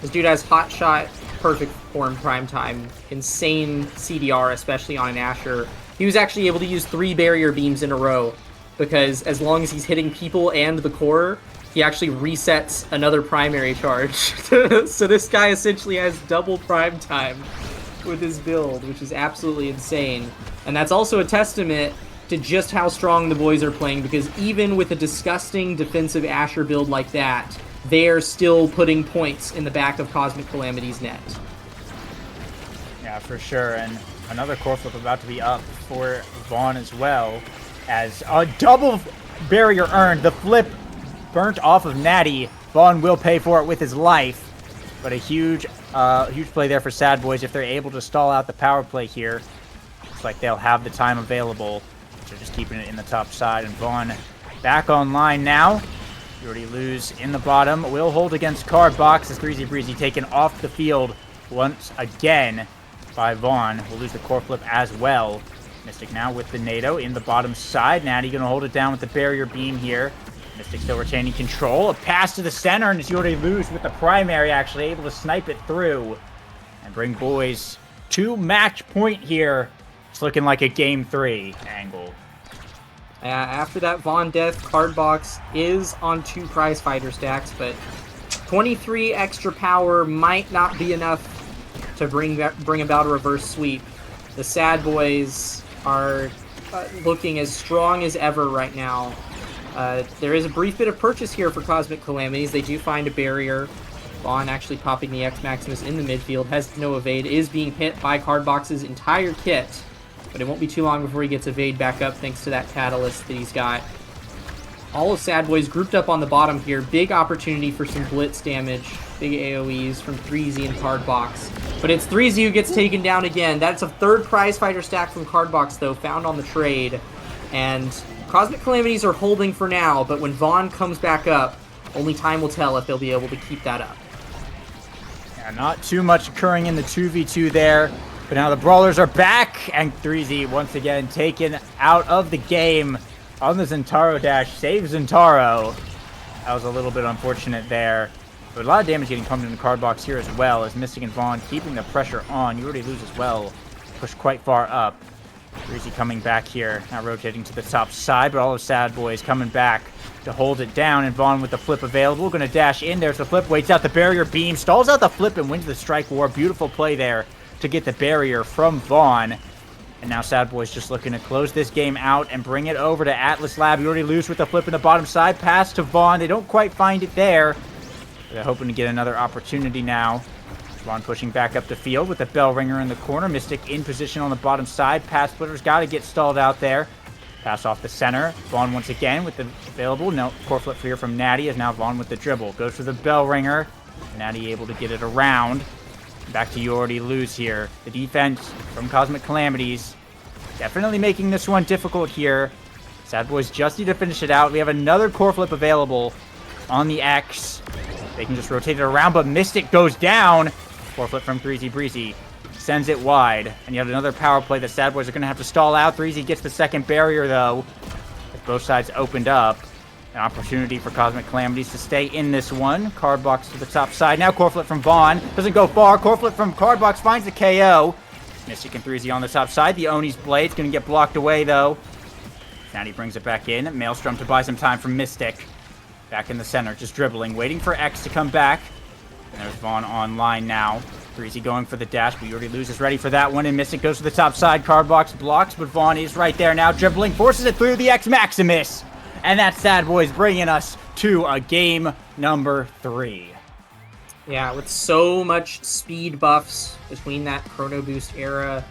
this dude has Hot Shot, perfect form, prime time, insane CDR, especially on an Asher. He was actually able to use 3 barrier beams in a row, because as long as he's hitting people and the core, he actually resets another primary charge. So this guy essentially has double prime time with his build, which is absolutely insane. And that's also a testament to just how strong the boys are playing, because even with a disgusting defensive Asher build like that, they're still putting points in the back of Cosmic Calamities' net. Yeah, for sure. And another core flip about to be up for Vaughn as well, as a double barrier earned. The flip burnt off of Natty. Vaughn will pay for it with his life, but a huge play there for S.A.D.B.O.I.S if they're able to stall out the power play here. Looks like they'll have the time available. So just keeping it in the top side, and Vaughn back online now. You Already Lose in the bottom. Will hold against Cardbox as Breezy Breezy taken off the field once again by Vaughn. We'll lose the core flip as well. Mystic now with the NATO in the bottom side. Natty going to hold it down with the barrier beam here. Mystic still retaining control. A pass to the center, and You Already Lose with the primary actually able to snipe it through and bring boys to match point here. It's looking like a Game 3 angle. After that Vaughn death, Cardbox is on 2 prize fighter stacks, but 23 extra power might not be enough to bring about a reverse sweep. The S.A.D.B.O.I.S are looking as strong as ever right now. There is a brief bit of purchase here for Cosmic Calamities. They do find a barrier. Vaughn actually popping the X Maximus in the midfield, has no evade, is being hit by Cardbox's entire kit. But it won't be too long before he gets evade back up thanks to that catalyst that he's got. All of S.A.D.B.O.I.S grouped up on the bottom here. Big opportunity for some blitz damage. Big AoEs from 3Z and Cardbox. But it's 3Z who gets taken down again. That's a third prize fighter stack from Cardbox, though, found on the trade. And Cosmic Calamities are holding for now, but when Vaughn comes back up, only time will tell if they'll be able to keep that up. Yeah, not too much occurring in the 2v2 there. But now the Brawlers are back, and 3Z once again taken out of the game on the Zentaro dash. Saves Zentaro. That was a little bit unfortunate there. But a lot of damage getting pumped into Cardbox here as well, as Mystic and Vaughn keeping the pressure on. You already lose as well. Pushed quite far up. 3Z coming back here, now rotating to the top side, but all of S.A.D.B.O.I.S coming back to hold it down, and Vaughn with the flip available. Going to dash in. There's the flip, waits out the barrier beam, stalls out the flip, and wins the strike war. Beautiful play there to get the barrier from Vaughn. And now S.A.D.B.O.I.S just looking to close this game out and bring it over to Atlas Lab. You already lose with the flip in the bottom side. Pass to Vaughn. They don't quite find it there. They're hoping to get another opportunity now. Vaughn pushing back up the field with the bell ringer in the corner. Mystic in position on the bottom side. Pass splitter's got to get stalled out there. Pass off the center. Vaughn once again with the available. No, core flip here from Natty, as now Vaughn with the dribble. Goes for the bell ringer. Natty able to get it around. Back to you already lose here. The defense from Cosmic Calamities definitely making this one difficult here. S.A.D.B.O.I.S just need to finish it out. We have another core flip available on the X. They can just rotate it around, but Mystic goes down. Core flip from 3Z Breezy. Sends it wide. And you have another power play that S.A.D.B.O.I.S are going to have to stall out. 3Z gets the second barrier, though. As both sides opened up. An opportunity for Cosmic Calamities to stay in this one. Cardbox to the top side. Now core flip from Vaughn. Doesn't go far. Core flip from Cardbox finds the KO. Mystic and 3Z on the top side. The Oni's blade's going to get blocked away, though. Natty brings it back in. Maelstrom to buy some time from Mystic. Back in the center, just dribbling, waiting for X to come back. And there's Vaughn online now. 3Z going for the dash, but you already loses. Ready for that one, and Mystic goes to the top side. Cardbox blocks, but Vaughn is right there now, dribbling, forces it through the X Maximus. And that's S.A.D.B.O.I.S bringing us to a game number 3. Yeah, with so much speed buffs between that Chrono Boost era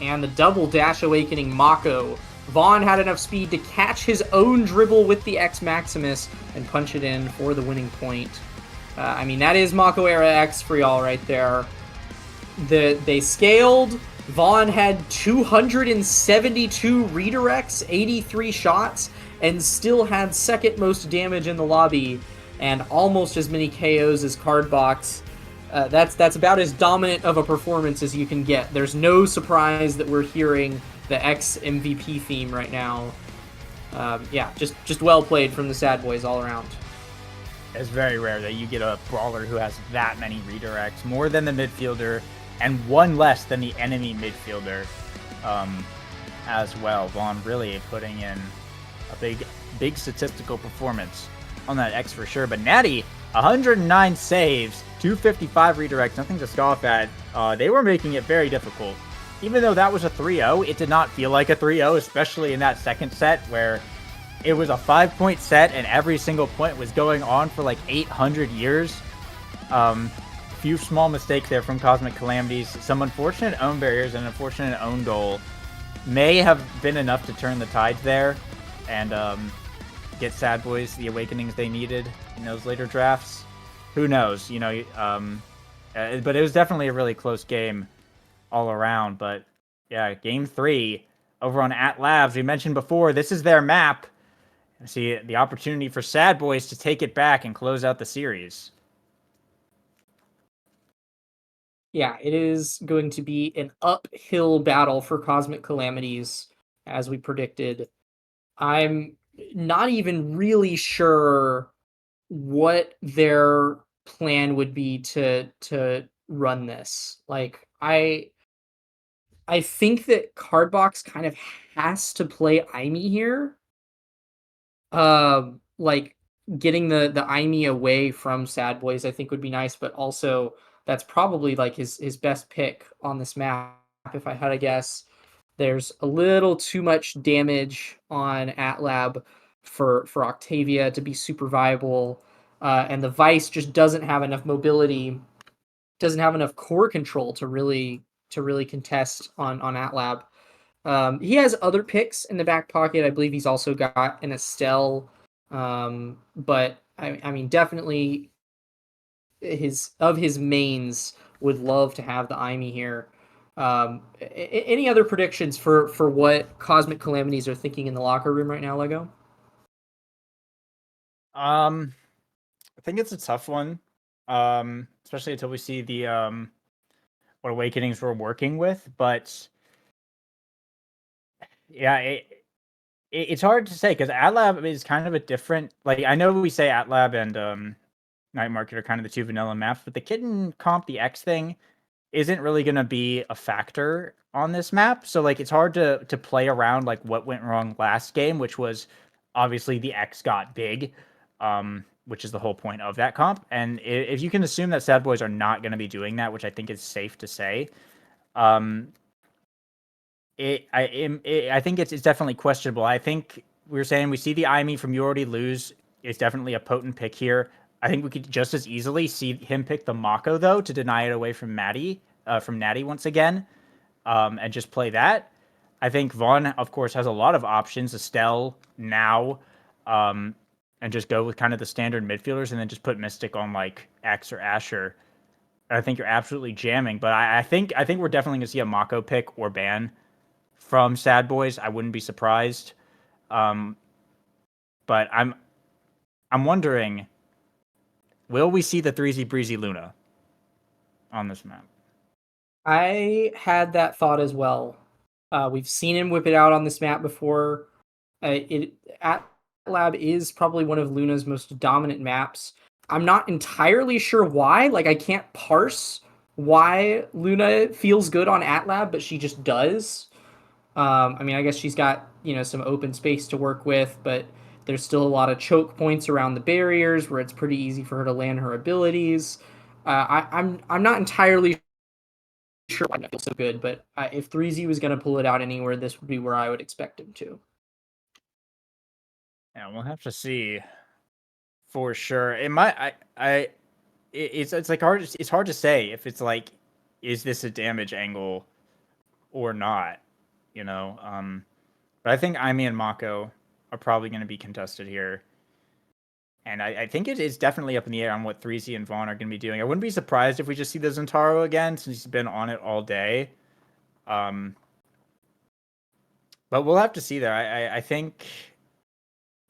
and the double dash awakening Mako, Vaughn had enough speed to catch his own dribble with the X Maximus and punch it in for the winning point. I mean, that is Mako era X for y'all right there. They scaled. Vaughn had 272 redirects, 83 shots, and still had second most damage in the lobby and almost as many KOs as Cardbox. That's about as dominant of a performance as you can get. There's no surprise that we're hearing the X MVP theme right now. Yeah, just well played from the S.A.D.B.O.I.S all around. It's very rare that you get a brawler who has that many redirects, more than the midfielder, and one less than the enemy midfielder as well. Vaughn really putting in a big statistical performance on that X for sure. But Natty, 109 saves, 255 redirects, nothing to scoff at. They were making it very difficult. Even though that was a 3-0, it did not feel like a 3-0, especially in that second set where it was a 5-point set and every single point was going on for like 800 years. Few small mistakes there from Cosmic Calamities. Some unfortunate own barriers and an unfortunate own goal may have been enough to turn the tides there and get S.A.D.B.O.I.S the awakenings they needed in those later drafts. Who knows? You know, but it was definitely a really close game all around. But yeah, game 3 over on At Labs. We mentioned before, this is their map. See the opportunity for S.A.D.B.O.I.S to take it back and close out the series. Yeah, it is going to be an uphill battle for Cosmic Calamities, as we predicted. I'm not even really sure what their plan would be to run this. Like, I think that Cardbox kind of has to play Aimee here. Like getting the Aimee away from S.A.D.B.O.I.S I think would be nice, but also That's probably like his best pick on this map, if I had to guess. There's a little too much damage on Atlab for Octavia to be super viable, and the Vice just doesn't have enough mobility, doesn't have enough core control to really contest on Atlab. He has other picks in the back pocket. I believe he's also got an Estelle, but I mean definitely his mains would love to have the Imi here. Any other predictions for what Cosmic Calamities are thinking in the locker room right now, Lego? I think it's a tough one, especially until we see the what awakenings we're working with. But yeah, it's hard to say because Atlab is kind of a different. Like I know we say Atlab and Night Market are kind of the two vanilla maps, but the Kitten comp, the X thing, isn't really going to be a factor on this map. So like it's hard to play around like what went wrong last game, which was obviously the X got big, which is the whole point of that comp. And if you can assume that S.A.D.B.O.I.S are not going to be doing that, which I think is safe to say, um, I think it's definitely questionable. I think we were saying we see the IME from You Already Lose is definitely a potent pick here. I think we could just as easily see him pick the Mako though to deny it away from from Natty once again, and just play that. I think Vaughn, of course, has a lot of options. Estelle now, and just go with kind of the standard midfielders, and then just put Mystic on like X or Asher. I think you're absolutely jamming, but I think we're definitely gonna see a Mako pick or ban from S.A.D.B.O.I.S. I wouldn't be surprised. Um, but I'm wondering, will we see the 3Z Breezy Luna on this map? I had that thought as well. We've seen him whip it out on this map before. It at Lab is probably one of Luna's most dominant maps. I'm not entirely sure why. Like I can't parse why Luna feels good on Atlab, but she just does. I mean, I guess she's got some open space to work with, but there's still a lot of choke points around the barriers where it's pretty easy for her to land her abilities. I'm not entirely sure why it feels so good, but if 3Z was going to pull it out anywhere, this would be where I would expect him to. Yeah, we'll have to see for sure. It might. It's like hard. It's hard to say if it's like, is this a damage angle or not? You know. But I think Aimi and Mako are probably going to be contested here. And I think it is definitely up in the air on what 3Z and Vaughn are going to be doing. I wouldn't be surprised if we just see the Zentaro again since he's been on it all day. But we'll have to see there. I think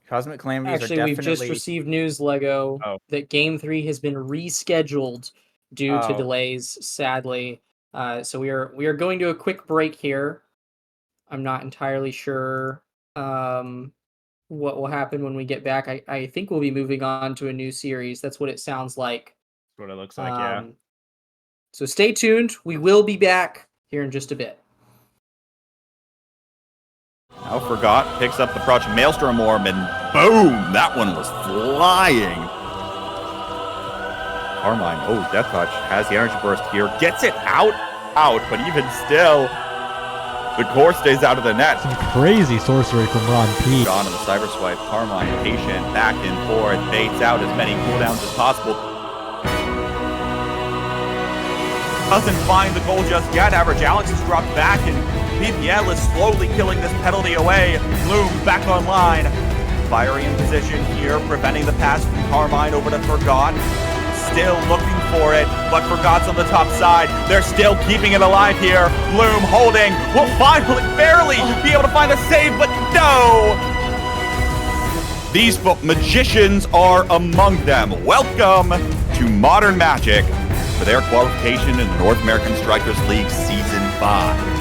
Cosmic Calamities are Actually, we've just definitely. received news, Lego, Oh, that Game 3 has been rescheduled due to oh, delays, sadly. So we are going to a quick break here. I'm not entirely sure what will happen when we get back. I think we'll be moving on to a new series. That's what it sounds like. that's what it looks like. Yeah. Um, so stay tuned. We will be back here in just a bit. Now Forgot picks up the Project Maelstrom Orb, and boom! That one was flying. Carmine, oh, Death Touch has the energy burst here, gets it out, but even still, the core stays out of the net. Some crazy sorcery from Ron P. Gone in the cyber swipe. Carmine, patient, back and forth, baits out as many cooldowns as possible. Doesn't find the goal just yet. Average Alex has dropped back, and PPL is slowly killing this penalty away. Bloom back online. Fiery in position here, preventing the pass from Carmine over to Forgot. Still looking for it, but Forgot's on the top side. They're still keeping it alive here. Bloom holding, will finally, barely be able to find a save, but no! These magicians are among them. Welcome to Modern Magic for their qualification in the North American Strikers League Season 5.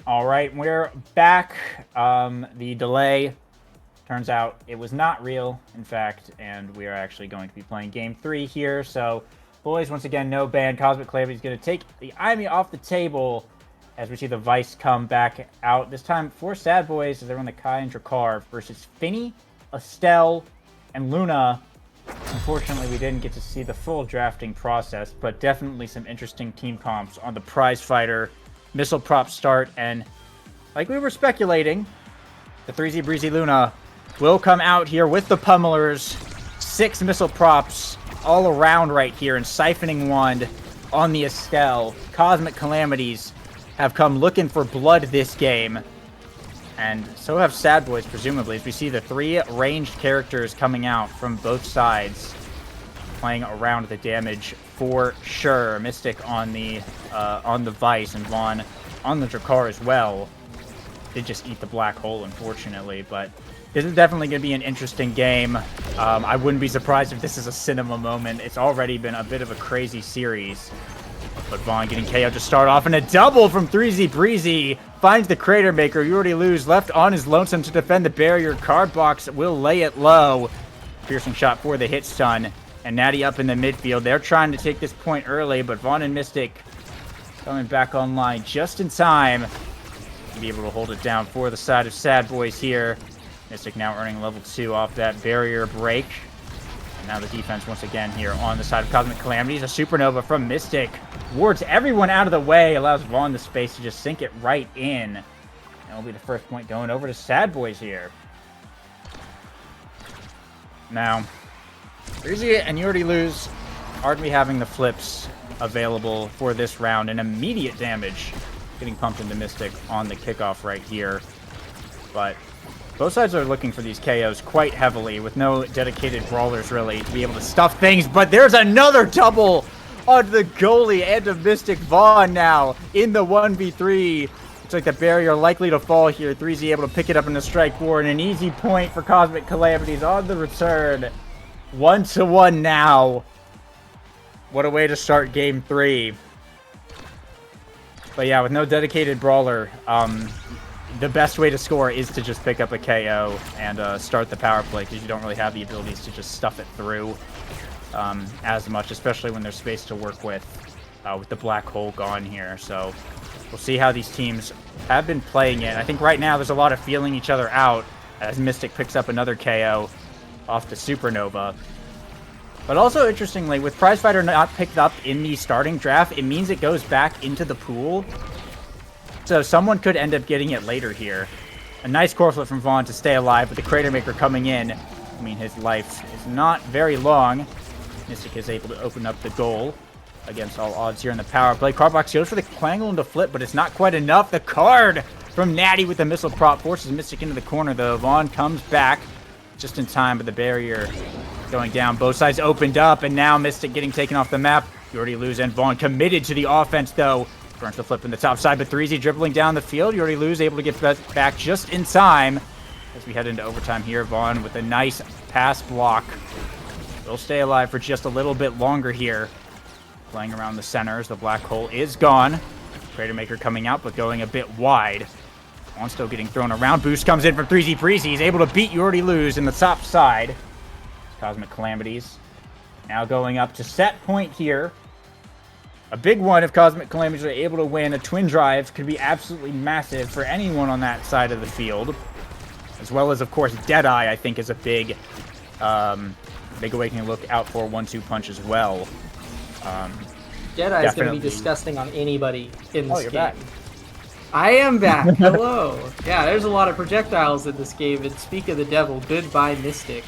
All right, we're back. The delay turns out it was not real, in fact, and we are actually going to be playing Game 3 here. So, boys, once again, no ban. Cosmic Calamities is going to take the IME off the table as we see the Vice come back out. This time for S.A.D.B.O.I.S as they're on the Kai and Drakkar versus Finny, Estelle, and Luna. Unfortunately, we didn't get to see the full drafting process, but definitely some interesting team comps on the prize fighter missile prop start. And like we were speculating, the 3Z Breezy Luna will come out here with the pummelers. 6 missile props all around right here, and Siphoning Wand on the Estelle. Cosmic Calamities have come looking for blood this game. And so have S.A.D.B.O.I.S, presumably, as we see the 3 ranged characters coming out from both sides, playing around the damage for sure. Mystic on the Vice, and Vaughn on the Drakkar as well. Did just eat the black hole, unfortunately, but this is definitely going to be an interesting game. I wouldn't be surprised if this is a cinema moment. It's already been a bit of a crazy series. But Vaughn getting KO to start off, and a double from 3Z Breezy finds the Crater Maker. You already lose, left on his lonesome to defend the barrier. Card box will lay it low. Piercing shot for the hit stun, and Natty up in the midfield. They're trying to take this point early, but Vaughn and Mystic coming back online just in time to be able to hold it down for the side of S.A.D.B.O.I.S here. Mystic now earning level 2 off that barrier break. And now the defense once again here on the side of Cosmic Calamities. A supernova from Mystic wards everyone out of the way, allows Vaughn the space to just sink it right in. And it'll be the first point going over to S.A.D.B.O.I.S here. Now, Breezy and You Already Lose aren't we having the flips available for this round, and immediate damage getting pumped into Mystic on the kickoff right here. But both sides are looking for these KOs quite heavily, with no dedicated brawlers really to be able to stuff things. But there's another double on the goalie and a Mystic. Vaughn now in the 1v3. Looks like the barrier likely to fall here. 3Z able to pick it up in the strike board, and an easy point for Cosmic Calamities on the return. 1-1 now. What a way to start game 3. But yeah, with no dedicated brawler, the best way to score is to just pick up a KO and start the power play, because you don't really have the abilities to just stuff it through as much, especially when there's space to work with the black hole gone here. So we'll see how these teams have been playing it. I think right now there's a lot of feeling each other out as Mystic picks up another KO off the supernova. But also, interestingly, with Prize Fighter not picked up in the starting draft, it means it goes back into the pool. So someone could end up getting it later here. A nice core flip from Vaughn to stay alive, with the Crater Maker coming in. I mean, his life is not very long. Mystic is able to open up the goal against all odds here in the power play. Cardbox goes for the Quangle into flip, but it's not quite enough. The card from Natty with the missile prop forces Mystic into the corner, though. Vaughn comes back just in time, but the barrier going down. Both sides opened up, and now Mystic getting taken off the map. You Already Lose, and Vaughn committed to the offense, though. Burns the flip in the top side, but 3Z dribbling down the field. You Already Lose, able to get back just in time as we head into overtime here. Vaughn with a nice pass block. Will stay alive for just a little bit longer here. Playing around the center as the black hole is gone. Crater Maker coming out, but going a bit wide. Vaughn still getting thrown around. Boost comes in from 3Z Breezy. He's able to beat You Already Lose in the top side. Cosmic Calamities now going up to set point here. A big one if Cosmic Calamities are able to win. A twin drive could be absolutely massive for anyone on that side of the field. As well as, of course, Deadeye, I think, is a big awakening look out for 1-2 punch as well. Deadeye is going to be disgusting on anybody in this you're game. back. I am back. Hello. Yeah, there's a lot of projectiles in this game. And speak of the devil, goodbye Mystic.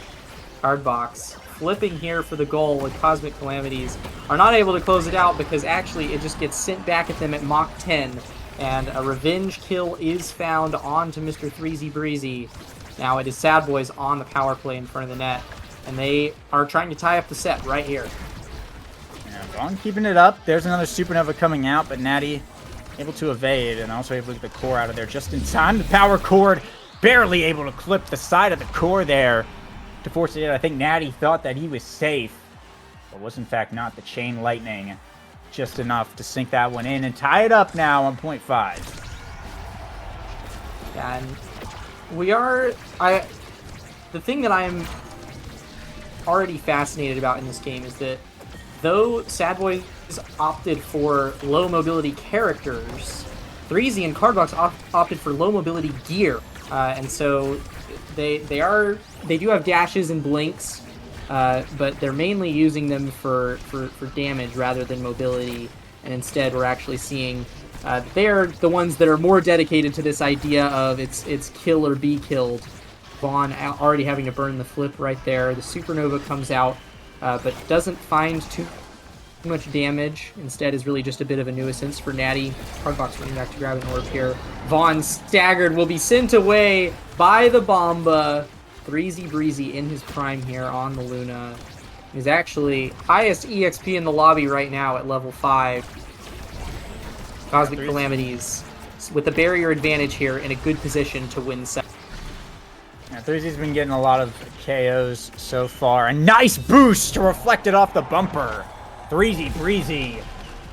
Card box flipping here for the goal, with Cosmic Calamities are not able to close it out because actually it just gets sent back at them at Mach 10, and a revenge kill is found onto Mr. 3Z Breezy. Now it is S.A.D.B.O.I.S on the power play in front of the net, and they are trying to tie up the set right here. Yeah, Vaughn keeping it up. There's another supernova coming out, but Natty able to evade and also able to get the core out of there just in time. The power cord barely able to clip the side of the core there to force it in. I think Natty thought that he was safe, but was in fact not. The chain lightning just enough to sink that one in and tie it up now on 0.5. And the thing that I'm already fascinated about in this game is that though S.A.D.B.O.I.S opted for low mobility characters, 3Z and Cardbox opted for low mobility gear, and so they do have dashes and blinks, but they're mainly using them for damage rather than mobility. And instead, we're actually seeing they're the ones that are more dedicated to this idea of it's kill or be killed. Vaughn already having to burn the flip right there. The Supernova comes out, but doesn't find too much damage. Instead is really just a bit of a nuisance for Natty. Cardbox running back to grab an orb here. Vaughn staggered, will be sent away by the Bomba. 3Z Breezy in his prime here on the Luna. He's actually highest EXP in the lobby right now at level 5. Cosmic Calamities with the barrier advantage here in a good position to win set. Yeah, 3Z's been getting a lot of KOs so far. A nice boost to reflect it off the bumper. 3Z Breezy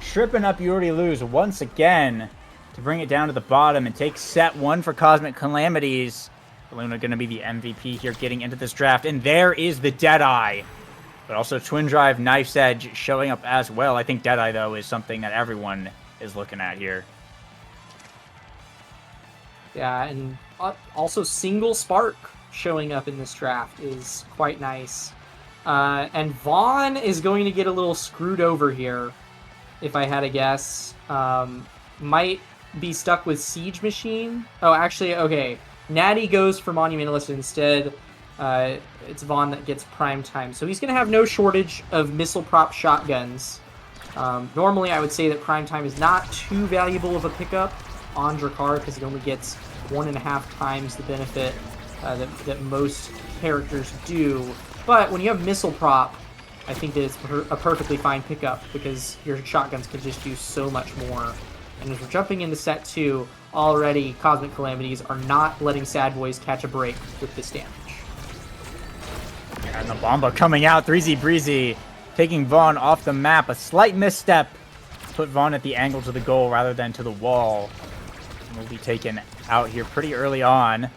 tripping up You Already Lose once again to bring it down to the bottom and take set 1 for Cosmic Calamities. Luna going to be the MVP here getting into this draft. And there is the Deadeye. But also Twin Drive Knife's Edge showing up as well. I think Deadeye, though, is something that everyone is looking at here. Yeah, and also Single Spark showing up in this draft is quite nice. And Vaughn is going to get a little screwed over here, if I had to guess. Might be stuck with Siege Machine. Oh, actually, okay. Natty goes for Monumentalist instead. It's Vaughn that gets prime time. So he's going to have no shortage of missile prop shotguns. Normally, I would say that prime time is not too valuable of a pickup on Drakkar because it only gets 1.5 times the benefit that most characters do. But when you have missile prop, I think that it's a perfectly fine pickup because your shotguns can just do so much more. And as we're jumping into set 2, already Cosmic Calamities are not letting S.A.D.B.O.I.S catch a break with this damage. And the Bomba coming out. 3Z Breezy taking Vaughn off the map. A slight misstep put Vaughn at the angle to the goal rather than to the wall. And will be taken out here pretty early on.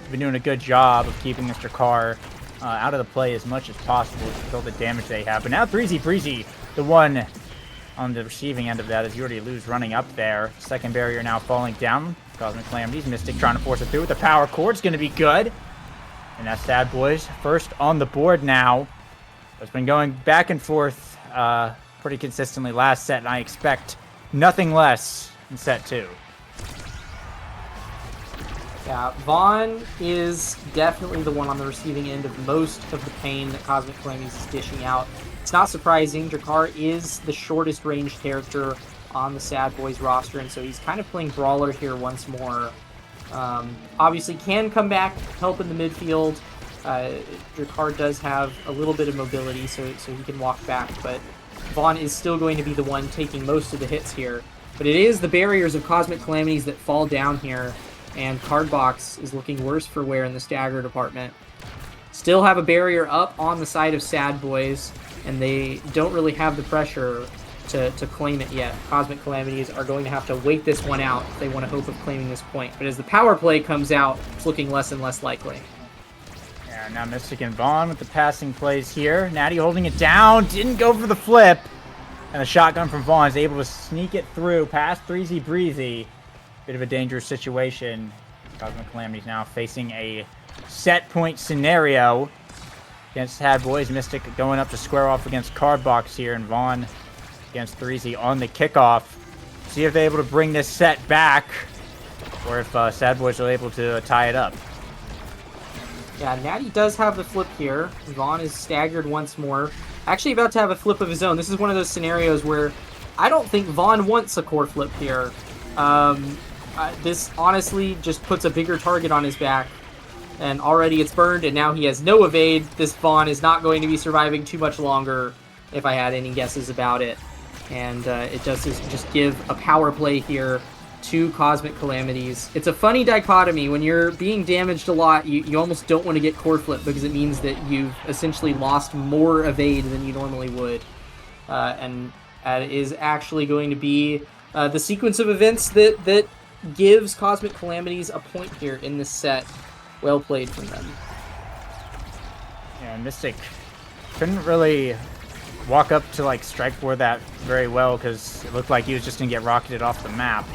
Been doing a good job of keeping Mr. Carr out of the play as much as possible to kill the damage they have. But now 3Z Breezy, the one on the receiving end of that, as You Already Lose running up there. Second barrier now falling down. Cosmic Calamities, Mystic trying to force it through with the power cord. It's going to be good. And that's S.A.D.B.O.I.S first on the board now. It's been going back and forth pretty consistently last set, and I expect nothing less in set 2. Yeah, Vaughn is definitely the one on the receiving end of most of the pain that Cosmic Calamities is dishing out. It's not surprising. Drakkar is the shortest range character on the S.A.D.B.O.I.S roster, and so he's kind of playing Brawler here once more. Obviously can come back, help in the midfield. Drakkar does have a little bit of mobility, so he can walk back, but Vaughn is still going to be the one taking most of the hits here. But it is the barriers of Cosmic Calamities that fall down here, and Cardbox is looking worse for wear in the stagger department. Still have a barrier up on the side of S.A.D.B.O.I.S, and they don't really have the pressure to claim it yet. Cosmic Calamities are going to have to wait this one out if they want to hope of claiming this point. But as the power play comes out, it's looking less and less likely. Yeah, now Mystic and Vaughn with the passing plays here. Natty holding it down, didn't go for the flip. And the shotgun from Vaughn is able to sneak it through past 3Z Breezy. Bit of a dangerous situation. Cosmic Calamities now facing a set point scenario against S.A.D.B.O.I.S. Mystic going up to square off against Cardbox here, and Vaughn against 3Z on the kickoff. See if they're able to bring this set back, or if S.A.D.B.O.I.S are able to tie it up. Yeah, Natty does have the flip here. Vaughn is staggered once more. Actually about to have a flip of his own. This is one of those scenarios where I don't think Vaughn wants a core flip here. This honestly just puts a bigger target on his back. And already it's burned, and now he has no evade. This Vaughn is not going to be surviving too much longer, if I had any guesses about it. And it does just give a power play here to Cosmic Calamities. It's a funny dichotomy. When you're being damaged a lot, you almost don't want to get core flip because it means that you've essentially lost more evade than you normally would. And it is actually going to be the sequence of events that gives Cosmic Calamities a point here in this set. Well played from them. Yeah, Mystic couldn't really walk up to like strike for that very well because it looked like he was just gonna get rocketed off the map.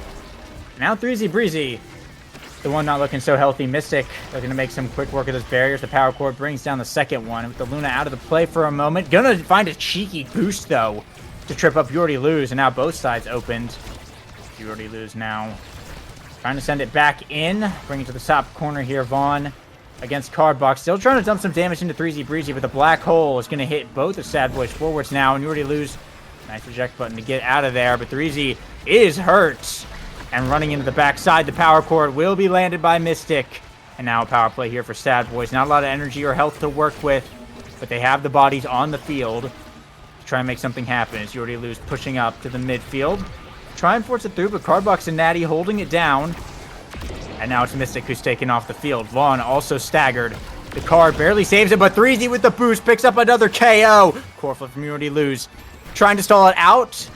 Now 3Z Breezy, the one not looking so healthy. Mystic looking to make some quick work of those barriers. The power core brings down the second one with the Luna out of the play for a moment. Gonna find a cheeky boost though to trip up You Already Lose, and now both sides opened. You Already Lose now trying to send it back in, bring it to the top corner here. Vaughn against Cardbox, still trying to dump some damage into 3Z Breezy, but the black hole is going to hit both of S.A.D.B.O.I.S forwards now, and You Already Lose. Nice eject button to get out of there, but 3Z is hurt. And running into the backside, the power cord will be landed by Mystic. And now a power play here for S.A.D.B.O.I.S. Not a lot of energy or health to work with, but they have the bodies on the field to try and make something happen. As You Already Lose pushing up to the midfield. Try and force it through, but Cardbox and Natty holding it down. And now it's Mystic who's taken off the field. Vaughn also staggered. The card barely saves it, but 3Z with the boost picks up another KO. Core flip from You Already Lose. Trying to stall it out.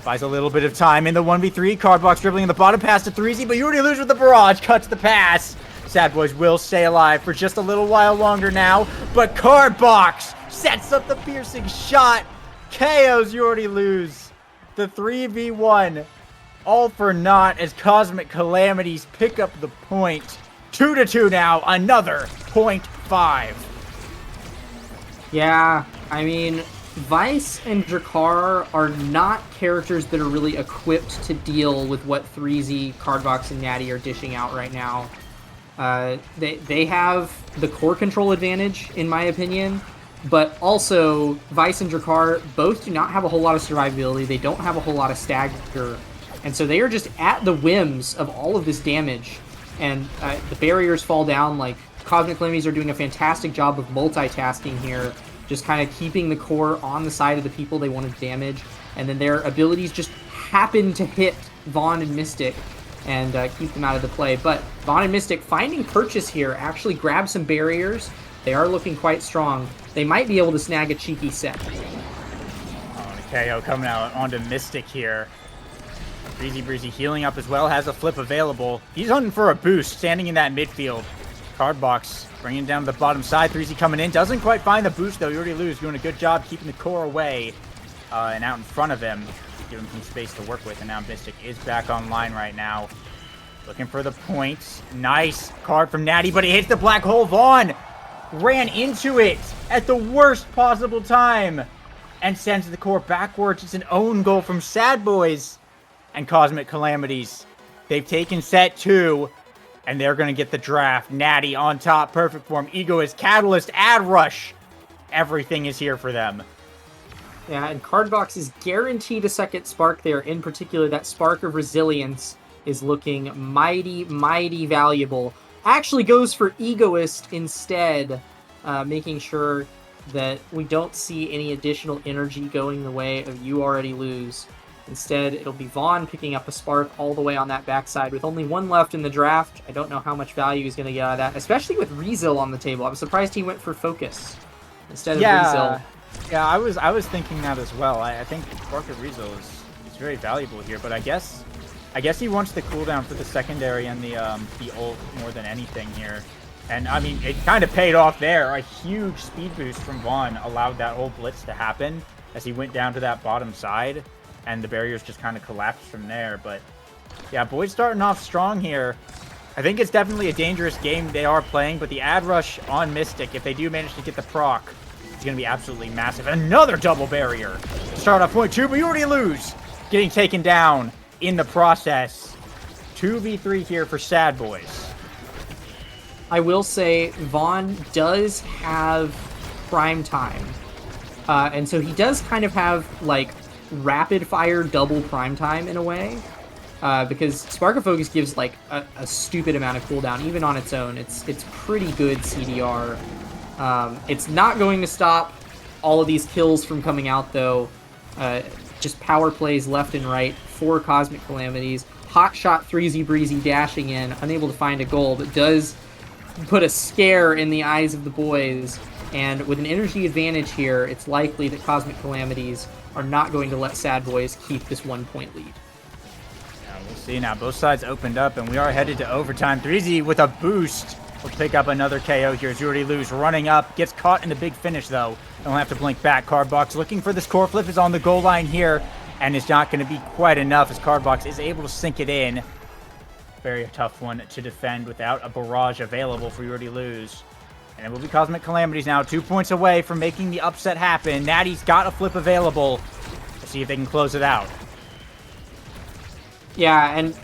Buys a little bit of time in the 1v3. Cardbox dribbling in the bottom pass to 3Z, but You Already Lose with the barrage. Cuts the pass. S.A.D.B.O.I.S will stay alive for just a little while longer now. But Cardbox sets up the piercing shot. KOs You Already Lose. The 3v1. All for naught as Cosmic Calamities pick up the point. 2-2 now. Another 0.5. Yeah, I mean, Vice and Drakkar are not characters that are really equipped to deal with what 3Z, Cardbox, and Natty are dishing out right now. They have the core control advantage, in my opinion, but also Vice and Drakkar both do not have a whole lot of survivability. They don't have a whole lot of stagger. And so they are just at the whims of all of this damage. And the barriers fall down. Like, Cosmic Calamities are doing a fantastic job of multitasking here. Just kind of keeping the core on the side of the people they want to damage. And then their abilities just happen to hit Vaughn and Mystic and keep them out of the play. But Vaughn and Mystic finding purchase here, actually grab some barriers. They are looking quite strong. They might be able to snag a cheeky set. Oh, and KO coming out onto Mystic here. 3Z Breezy healing up as well, has a flip available. He's hunting for a boost, standing in that midfield. Cardbox bringing it down to the bottom side. 3Z coming in, doesn't quite find the boost though. You Already Lose, doing a good job keeping the core away and out in front of him. Give him some space to work with, and now Mystic is back online right now. Looking for the points. Nice card from Natty, but it hits the black hole. Vaughn ran into it at the worst possible time and sends the core backwards. It's an own goal from S.A.D.B.O.I.S. and Cosmic Calamities. They've taken set 2, and they're going to get the draft. Natty on top, perfect form. Egoist, Catalyst, Ad Rush. Everything is here for them. Yeah, and Cardbox is guaranteed a second spark there. In particular, that spark of resilience is looking mighty, mighty valuable. Actually goes for Egoist instead, making sure that we don't see any additional energy going the way of You Already Lose. Instead, it'll be Vaughn picking up a spark all the way on that backside with only one left in the draft. I don't know how much value he's going to get out of that, especially with Rezil on the table. I was surprised he went for Focus instead of Rezil. Yeah, I was thinking that as well. I think Spark of Rezil is very valuable here, but I guess he wants the cooldown for the secondary and the ult more than anything here. And I mean, it kind of paid off there. A huge speed boost from Vaughn allowed that whole blitz to happen as he went down to that bottom side. And the barriers just kind of collapsed from there. But yeah, BOIS starting off strong here. I think it's definitely a dangerous game they are playing, but the Ad Rush on Mystic, if they do manage to get the proc, it's going to be absolutely massive. Another double barrier. Start off point 2, but You Already Lose. Getting taken down in the process. 2v3 here for S.A.D.B.O.I.S. I will say Vaughn does have prime time. And so he does kind of have, like, rapid fire double prime time in a way, because Spark of Focus gives like a stupid amount of cooldown even on its own. It's pretty good CDR. It's not going to stop all of these kills from coming out though. Just power plays left and right for Cosmic Calamities. Hot shot 3Z Breezy dashing in, unable to find a goal, but does put a scare in the eyes of the boys. And with an energy advantage here, it's likely that Cosmic Calamities are not going to let S.A.D.B.O.I.S keep this 1 point lead. Yeah, we'll See now, both sides opened up, and we are headed to overtime. 3Z with a boost will pick up another KO here. Zurdi Luz running up, gets caught in the big finish though. Don't have to blink back. Cardbox looking for this core flip, is on the goal line here, and it's not going to be quite enough as Cardbox is able to sink it in. Very tough one to defend without a barrage available for Zurdi Luz. And it will be Cosmic Calamities now, 2 points away from making the upset happen. Natty's got a flip available. Let's see if they can close it out. Yeah, and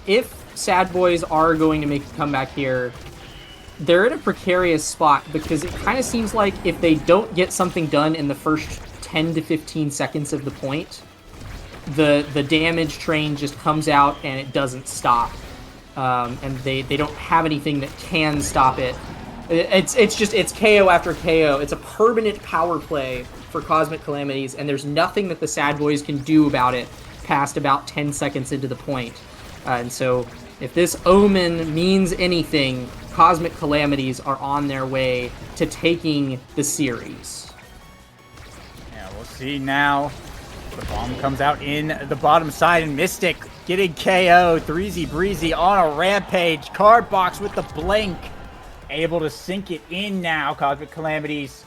if S.A.D.B.O.I.S are going to make a comeback here, they're in a precarious spot because it kind of seems like if they don't get something done in the first 10 to 15 seconds of the point, the damage train just comes out and it doesn't stop. And they don't have anything that can stop it. It's KO after KO. It's a permanent power play for Cosmic Calamities, and there's nothing that the S.A.D.B.O.I.S can do about it past about 10 seconds into the point. And so if this omen means anything, Cosmic Calamities are on their way to taking the series. Yeah, we'll see now. The bomb comes out in the bottom side, and Mystic getting KO. 3Z Breezy on a rampage. Cardbox with the blink. Able to sink it in now. Cosmic Calamities.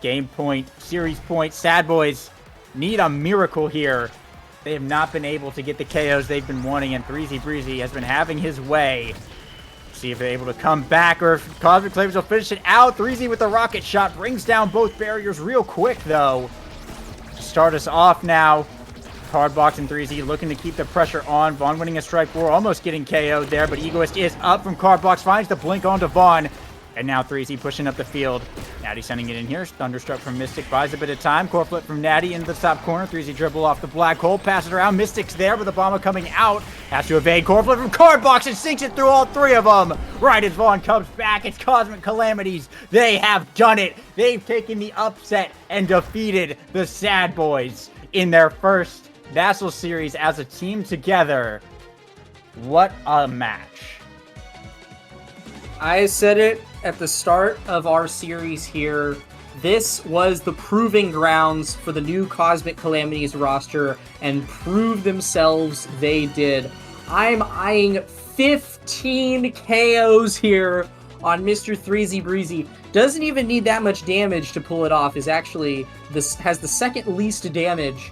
Game point, series point. S.A.D.B.O.I.S need a miracle here. They have not been able to get the KOs they've been wanting, and 3Z Breezy has been having his way. See if they're able to come back, or if Cosmic Calamities will finish it out. 3Z with the rocket shot brings down both barriers real quick, though. To start us off now, Cardbox and 3Z looking to keep the pressure on. Vaughn winning a strike 4, almost getting KO'd there, but Egoist is up from Cardbox, finds the blink onto Vaughn. And now 3Z pushing up the field. Natty sending it in here. Thunderstruck from Mystic, buys a bit of time. Core flip from Natty into the top corner. 3Z dribble off the black hole, pass it around. Mystic's there, but the bomber coming out. Has to evade. Core flip from Cardbox and sinks it through all three of them. Right as Vaughn comes back, it's Cosmic Calamities. They have done it. They've taken the upset and defeated the S.A.D.B.O.I.S in their first NASL series as a team together. What a match. I said it at the start of our series here. This was the proving grounds for the new Cosmic Calamities roster, and prove themselves they did. I'm eyeing 15 KOs here on Mr. 3Z Breezy. Doesn't even need that much damage to pull it off. Is actually has the second least damage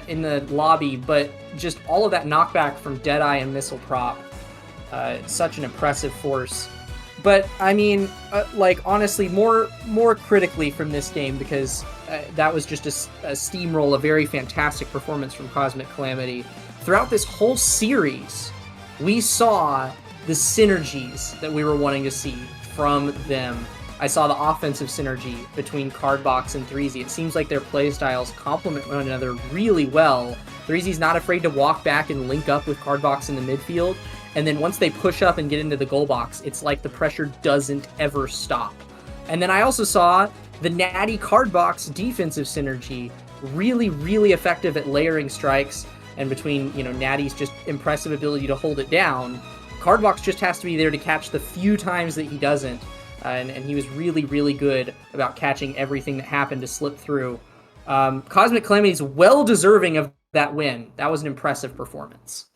in the lobby, but just all of that knockback from Deadeye and Missile Prop. Such an impressive force. But I mean, like honestly, more critically from this game, because that was just a steamroll, a very fantastic performance from Cosmic Calamity. Throughout this whole series, we saw the synergies that we were wanting to see from them. I saw the offensive synergy between Cardbox and 3Z. It seems like their play styles complement one another really well. 3Z's not afraid to walk back and link up with Cardbox in the midfield. And then once they push up and get into the goal box, it's like the pressure doesn't ever stop. And then I also saw the Natty Cardbox defensive synergy, really, really effective at layering strikes. And between, Natty's just impressive ability to hold it down, Cardbox just has to be there to catch the few times that he doesn't. And he was really, really good about catching everything that happened to slip through. Cosmic Calamity is well deserving of that win. That was an impressive performance.